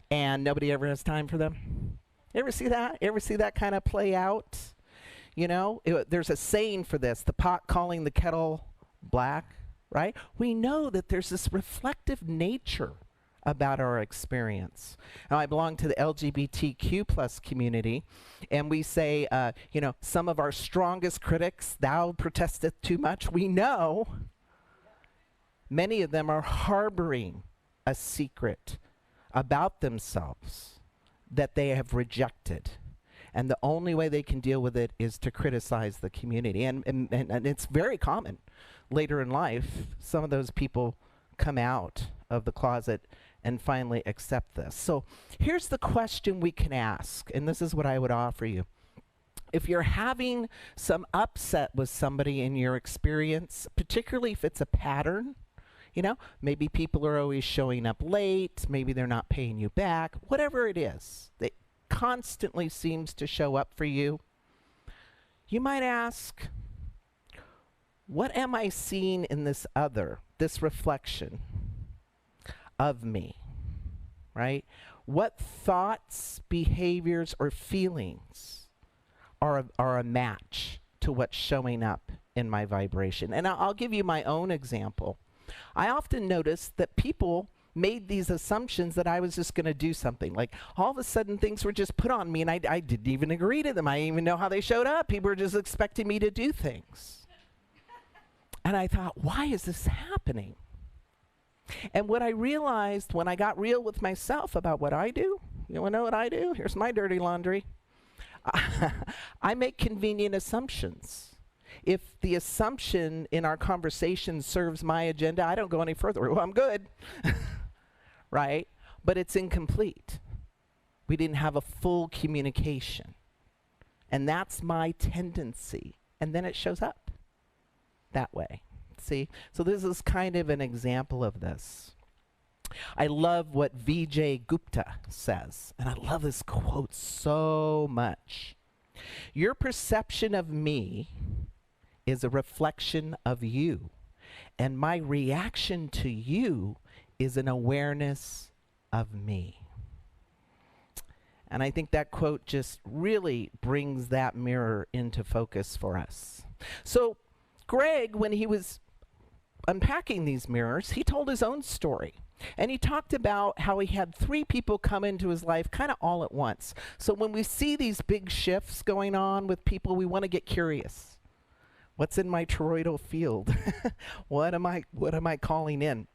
and nobody ever has time for them? You ever see that? You ever see that kind of play out? There's a saying for this, the pot calling the kettle black, right? We know that there's this reflective nature about our experience. Now, I belong to the LGBTQ plus community, and we say, some of our strongest critics, thou protesteth too much. We know many of them are harboring a secret about themselves that they have rejected. And the only way they can deal with it is to criticize the community. And it's very common later in life. Some of those people come out of the closet and finally accept this. So here's the question we can ask, and this is what I would offer you. If you're having some upset with somebody in your experience, particularly if it's a pattern, maybe people are always showing up late, maybe they're not paying you back, whatever it is that constantly seems to show up for you, you might ask, what am I seeing in this other, this reflection of me, right? What thoughts, behaviors, or feelings are a match to what's showing up in my vibration? And I'll give you my own example. I often notice that people made these assumptions that I was just going to do something. Like all of a sudden things were just put on me and I didn't even agree to them. I didn't even know how they showed up. People were just expecting me to do things. And I thought, why is this happening? And what I realized when I got real with myself about what I do, you want to know what I do? Here's my dirty laundry. I make convenient assumptions. If the assumption in our conversation serves my agenda, I don't go any further. Well, I'm good, right? But it's incomplete. We didn't have a full communication. And that's my tendency. And then it shows up that way. See? So this is kind of an example of this. I love what Vijay Gupta says, and I love this quote so much. Your perception of me is a reflection of you, and my reaction to you is an awareness of me. And I think that quote just really brings that mirror into focus for us. So Greg, when he was unpacking these mirrors, he told his own story. And he talked about how he had 3 people come into his life kind of all at once. So when we see these big shifts going on with people, we want to get curious. What's in my toroidal field? What am I calling in?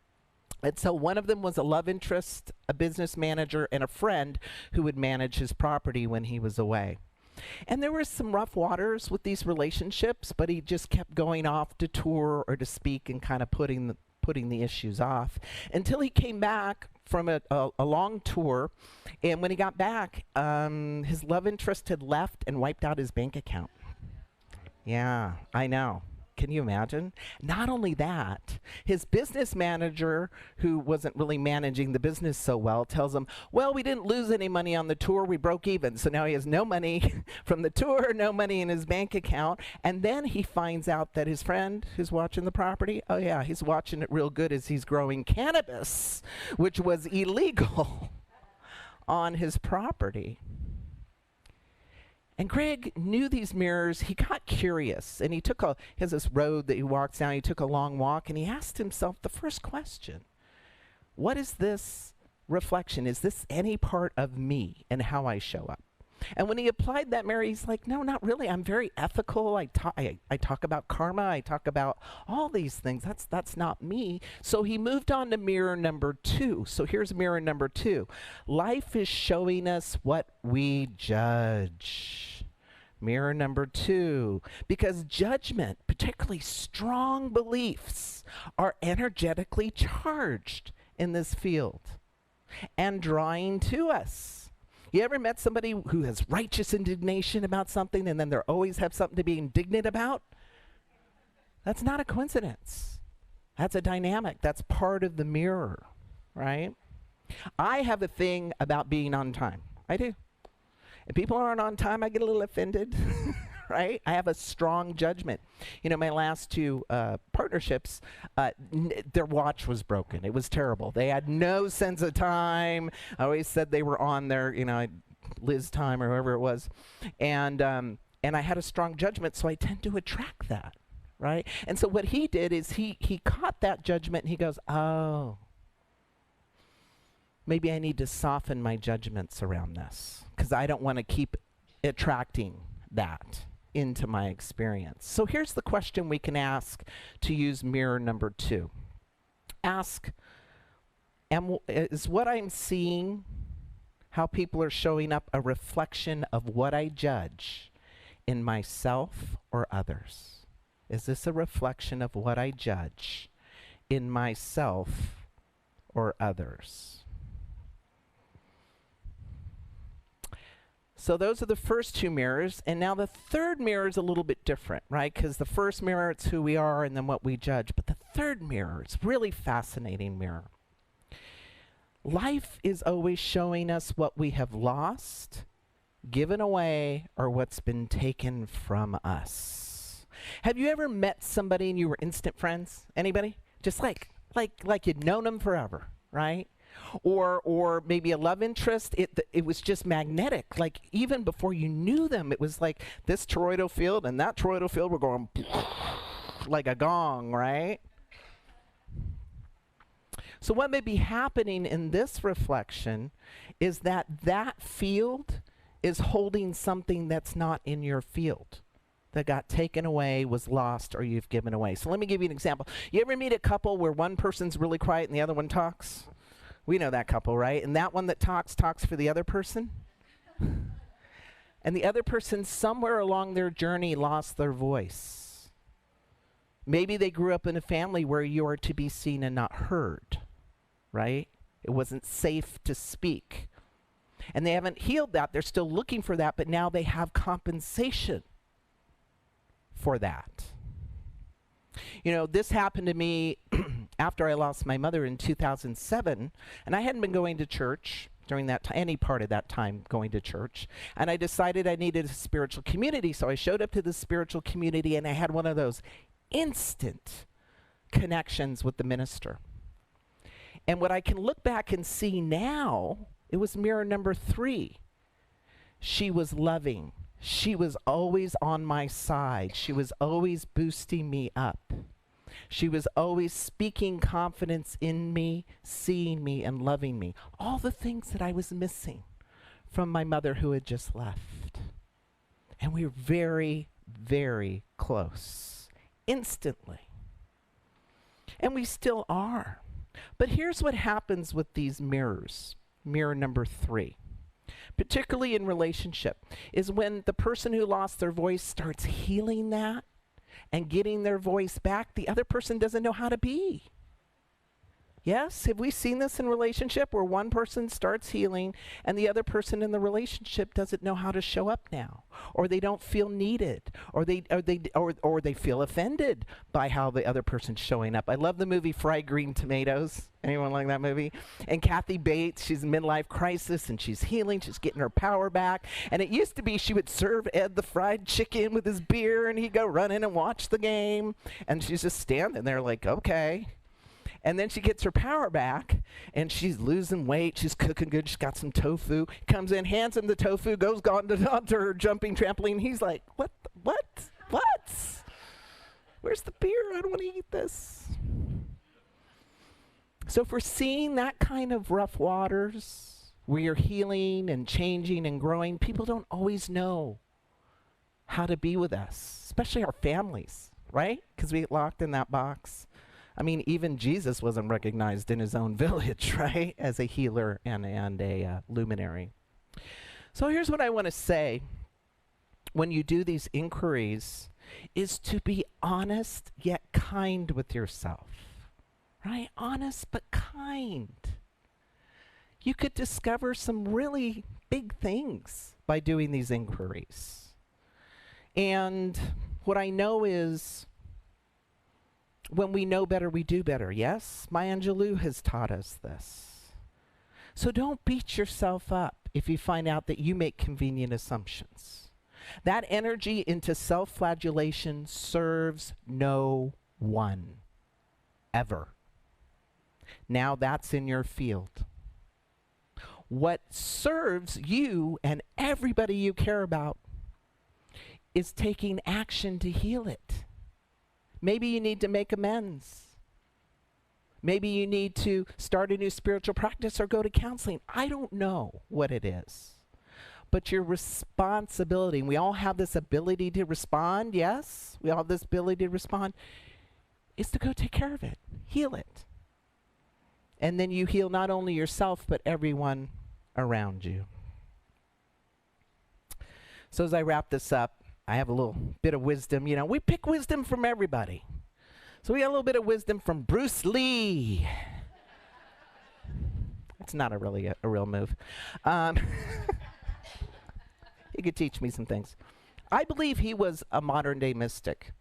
And so one of them was a love interest, a business manager, and a friend who would manage his property when he was away. And there were some rough waters with these relationships, but he just kept going off to tour or to speak and kind of putting the issues off until he came back from a long tour. And when he got back, his love interest had left and wiped out his bank account. Yeah, I know. Can you imagine? Not only that, his business manager, who wasn't really managing the business so well, tells him, well, we didn't lose any money on the tour. We broke even. So now he has no money from the tour, no money in his bank account. And then he finds out that his friend who's watching the property, oh yeah, he's watching it real good as he's growing cannabis, which was illegal on his property. And Greg knew these mirrors. He got curious, and he has this road that he walks down. He took a long walk, and he asked himself the first question: what is this reflection? Is this any part of me and how I show up? And when he applied that mirror, he's like, no, not really. I'm very ethical. I talk about karma. I talk about all these things. That's not me. So he moved on to mirror number 2. So here's mirror number 2. Life is showing us what we judge. Mirror number 2. Because judgment, particularly strong beliefs, are energetically charged in this field and drawing to us. You ever met somebody who has righteous indignation about something and then they always have something to be indignant about? That's not a coincidence. That's a dynamic. That's part of the mirror, right? I have a thing about being on time. I do. If people aren't on time, I get a little offended, right? I have a strong judgment. You know, my last 2 partnerships, their watch was broken. It was terrible. They had no sense of time. I always said they were on their, Liz time or whoever it was. And I had a strong judgment, so I tend to attract that, right? And so what he did is he caught that judgment and he goes, oh, maybe I need to soften my judgments around this because I don't want to keep attracting that into my experience. So here's the question we can ask to use mirror number 2. Ask, is what I'm seeing, how people are showing up, a reflection of what I judge in myself or others? Is this a reflection of what I judge in myself or others? So those are the first 2 mirrors, and now the third mirror is a little bit different, right? Because the first mirror, it's who we are and then what we judge. But the third mirror is really fascinating mirror. Life is always showing us what we have lost, given away, or what's been taken from us. Have you ever met somebody and you were instant friends? Anybody? Just like you'd known them forever, right? Or maybe a love interest, it was just magnetic. Like even before you knew them, it was like this toroidal field and that toroidal field were going like a gong, right? So what may be happening in this reflection is that field is holding something that's not in your field, that got taken away, was lost, or you've given away. So let me give you an example. You ever meet a couple where one person's really quiet and the other one talks? We know that couple, right? And that one that talks for the other person. And the other person somewhere along their journey lost their voice. Maybe they grew up in a family where you are to be seen and not heard, right? It wasn't safe to speak. And they haven't healed that. They're still looking for that, but now they have compensation for that. You know, this happened to me after I lost my mother in 2007, and I hadn't been going to church during that any part of that time going to church, and I decided I needed a spiritual community, so I showed up to the spiritual community, and I had one of those instant connections with the minister. And what I can look back and see now, it was mirror number 3. She was loving. She was always on my side. She was always boosting me up. She was always speaking confidence in me, seeing me, and loving me. All the things that I was missing from my mother who had just left. And we were very, very close, instantly. And we still are. But here's what happens with these mirrors. Mirror number 3, particularly in relationship, is when the person who lost their voice starts healing that and getting their voice back, the other person doesn't know how to be. Yes? Have we seen this in relationship where one person starts healing and the other person in the relationship doesn't know how to show up now, or they don't feel needed, or they feel offended by how the other person's showing up? I love the movie Fried Green Tomatoes. Anyone like that movie? And Kathy Bates, she's in midlife crisis and she's healing, she's getting her power back. And it used to be she would serve Ed the fried chicken with his beer and he'd go run in and watch the game. And she's just standing there like, okay. And then she gets her power back, and she's losing weight. She's cooking good. She's got some tofu. Comes in, hands him the tofu, goes onto her jumping trampoline. He's like, what? Where's the beer? I don't want to eat this. So if we're seeing that kind of rough waters, where you're healing and changing and growing, people don't always know how to be with us, especially our families, right? Because we get locked in that box. I mean, even Jesus wasn't recognized in his own village, right, as a healer and a luminary. So here's what I want to say when you do these inquiries is to be honest yet kind with yourself, right? Honest but kind. You could discover some really big things by doing these inquiries. And what I know is, when we know better, we do better. Yes? Maya Angelou has taught us this. So don't beat yourself up if you find out that you make convenient assumptions. That energy into self-flagellation serves no one, ever. Now that's in your field. What serves you and everybody you care about is taking action to heal it. Maybe you need to make amends. Maybe you need to start a new spiritual practice or go to counseling. I don't know what it is. But your responsibility, and we all have this ability to respond, yes? We all have this ability to respond, is to go take care of it, heal it. And then you heal not only yourself, but everyone around you. So as I wrap this up, I have a little bit of wisdom. You know, we pick wisdom from everybody. So we got a little bit of wisdom from Bruce Lee. It's not a real move. He could teach me some things. I believe he was a modern day mystic.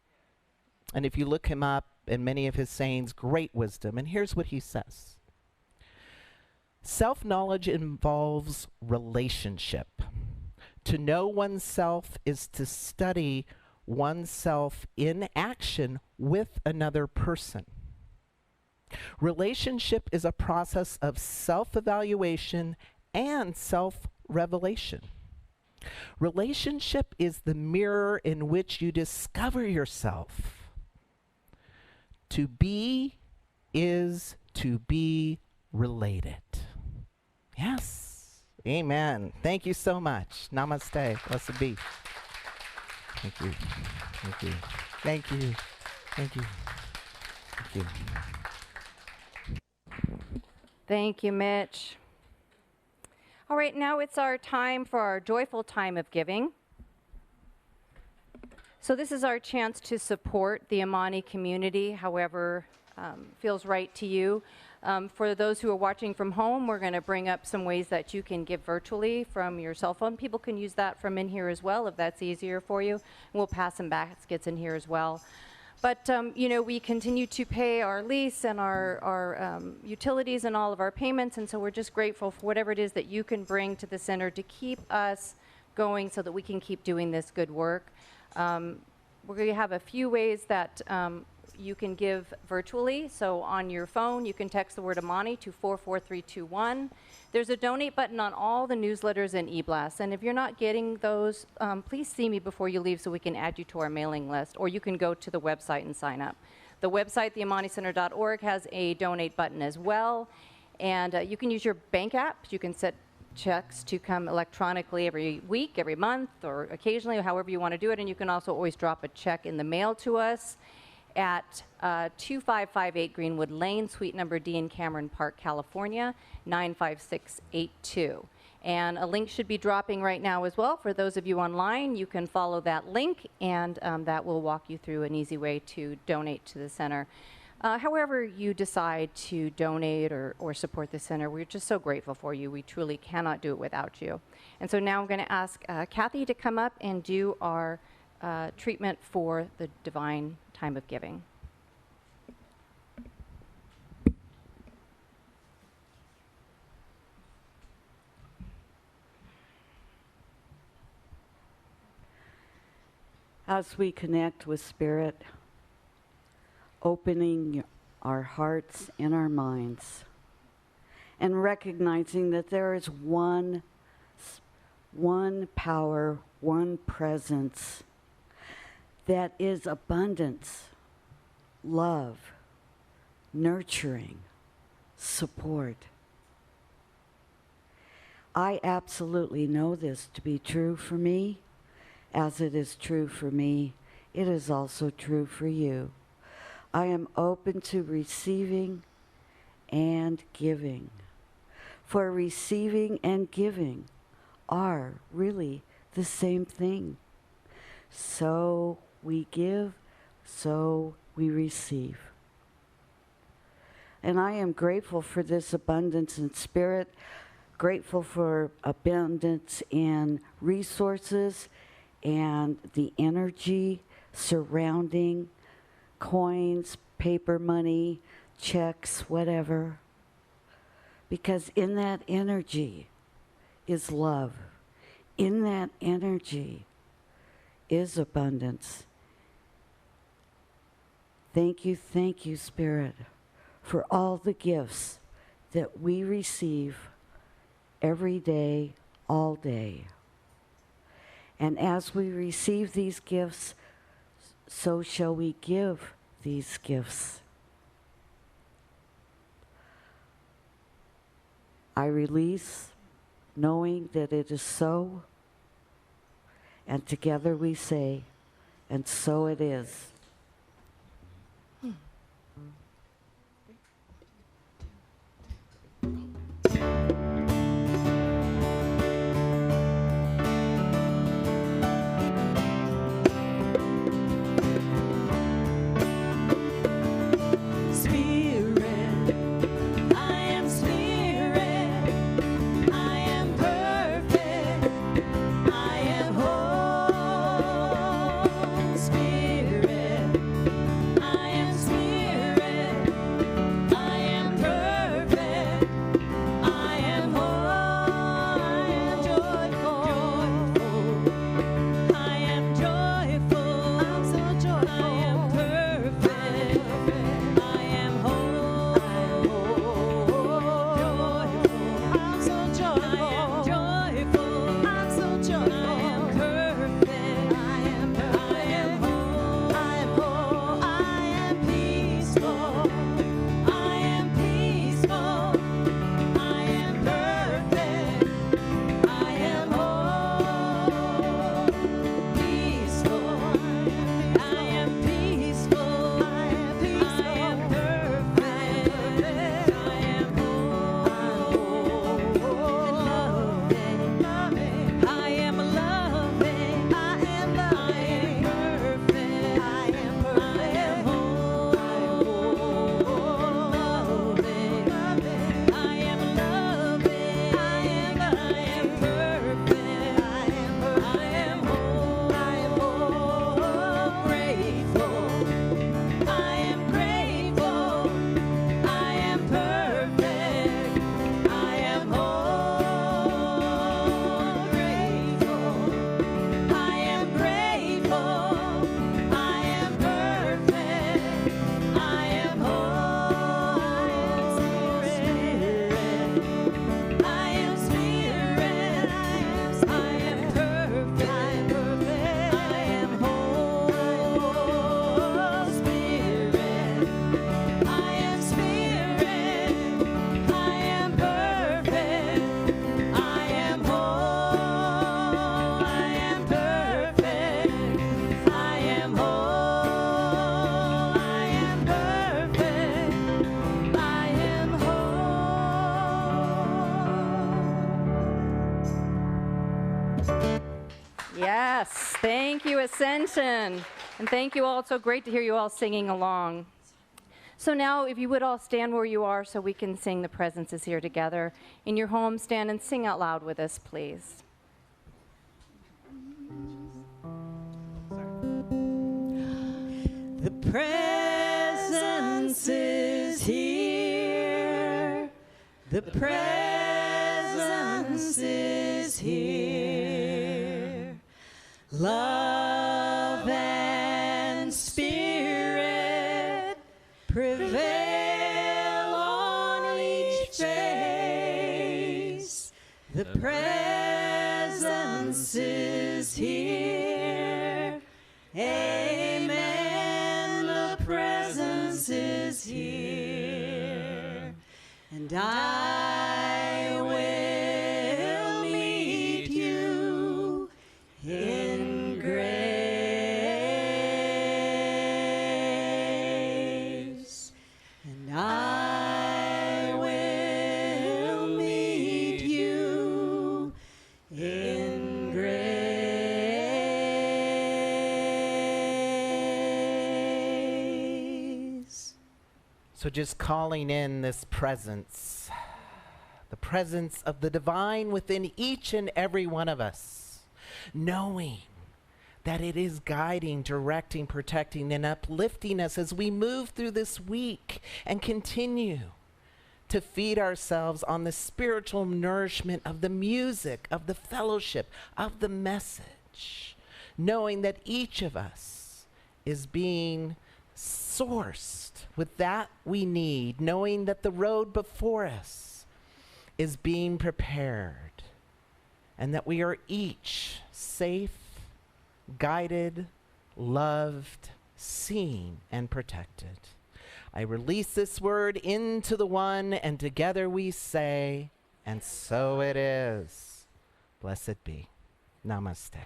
And if you look him up in many of his sayings, great wisdom. And here's what he says. Self-knowledge involves relationship. To know oneself is to study oneself in action with another person. Relationship is a process of self-evaluation and self-revelation. Relationship is the mirror in which you discover yourself. To be is to be related. Yes. Amen. Thank you so much. Namaste. Blessed be. Thank you. Thank you. Thank you. Thank you. Thank you. Thank you, Mitch. All right, now it's our time for our joyful time of giving. So this is our chance to support the Amani community, however feels right to you. For those who are watching from home, we're going to bring up some ways that you can give virtually from your cell phone. People can use that from in here as well if that's easier for you. And we'll pass some baskets in here as well. But, you know, we continue to pay our lease and our utilities and all of our payments, and so we're just grateful for whatever it is that you can bring to the center to keep us going so that we can keep doing this good work. We're going to have a few ways that you can give virtually. So on your phone, you can text the word Amani to 44321. There's a donate button on all the newsletters and e-blasts. And if you're not getting those, please see me before you leave so we can add you to our mailing list. Or you can go to the website and sign up. The website, theamanicenter.org, has a donate button as well. And you can use your bank app. You can set checks to come electronically every week, every month, or occasionally, however you want to do it. And you can also always drop a check in the mail to us. at 2558 Greenwood Lane, suite number D in Cameron Park, California, 95682. And a link should be dropping right now as well. For those of you online, you can follow that link, and that will walk you through an easy way to donate to the center. However you decide to donate or support the center, we're just so grateful for you. We truly cannot do it without you. And so now I'm going to ask Kathy to come up and do our treatment for the Divine Time of Giving. As we connect with Spirit, opening our hearts and our minds, and recognizing that there is one power, one presence that is abundance, love, nurturing, support. I absolutely know this to be true for me. As it is true for me, it is also true for you. I am open to receiving and giving. For receiving and giving are really the same thing. So we give, so we receive. And I am grateful for this abundance in spirit, grateful for abundance in resources, and the energy surrounding coins, paper money, checks, whatever. Because in that energy is love. In that energy is abundance. Thank you, Spirit, for all the gifts that we receive every day, all day. And as we receive these gifts, so shall we give these gifts. I release, knowing that it is so, and together we say, and so it is. Spirit, Yes, thank you, Ascension. And thank you all. It's so great to hear you all singing along. So now, if you would all stand where you are so we can sing The Presence is Here together. In your home, stand and sing out loud with us, please. The presence is here. The presence is here. Love and spirit prevail on each face. The presence is here. Amen. The presence is here. And I will meet you in grace. And I will meet you in grace. So just calling in this presence, the presence of the divine within each and every one of us, knowing that it is guiding, directing, protecting, and uplifting us as we move through this week and continue to feed ourselves on the spiritual nourishment of the music, of the fellowship, of the message, knowing that each of us is being sourced with that we need, knowing that the road before us is being prepared, and that we are each safe, guided, loved, seen, and protected. I release this word into the one, and together we say, and so it is. Blessed be. Namaste.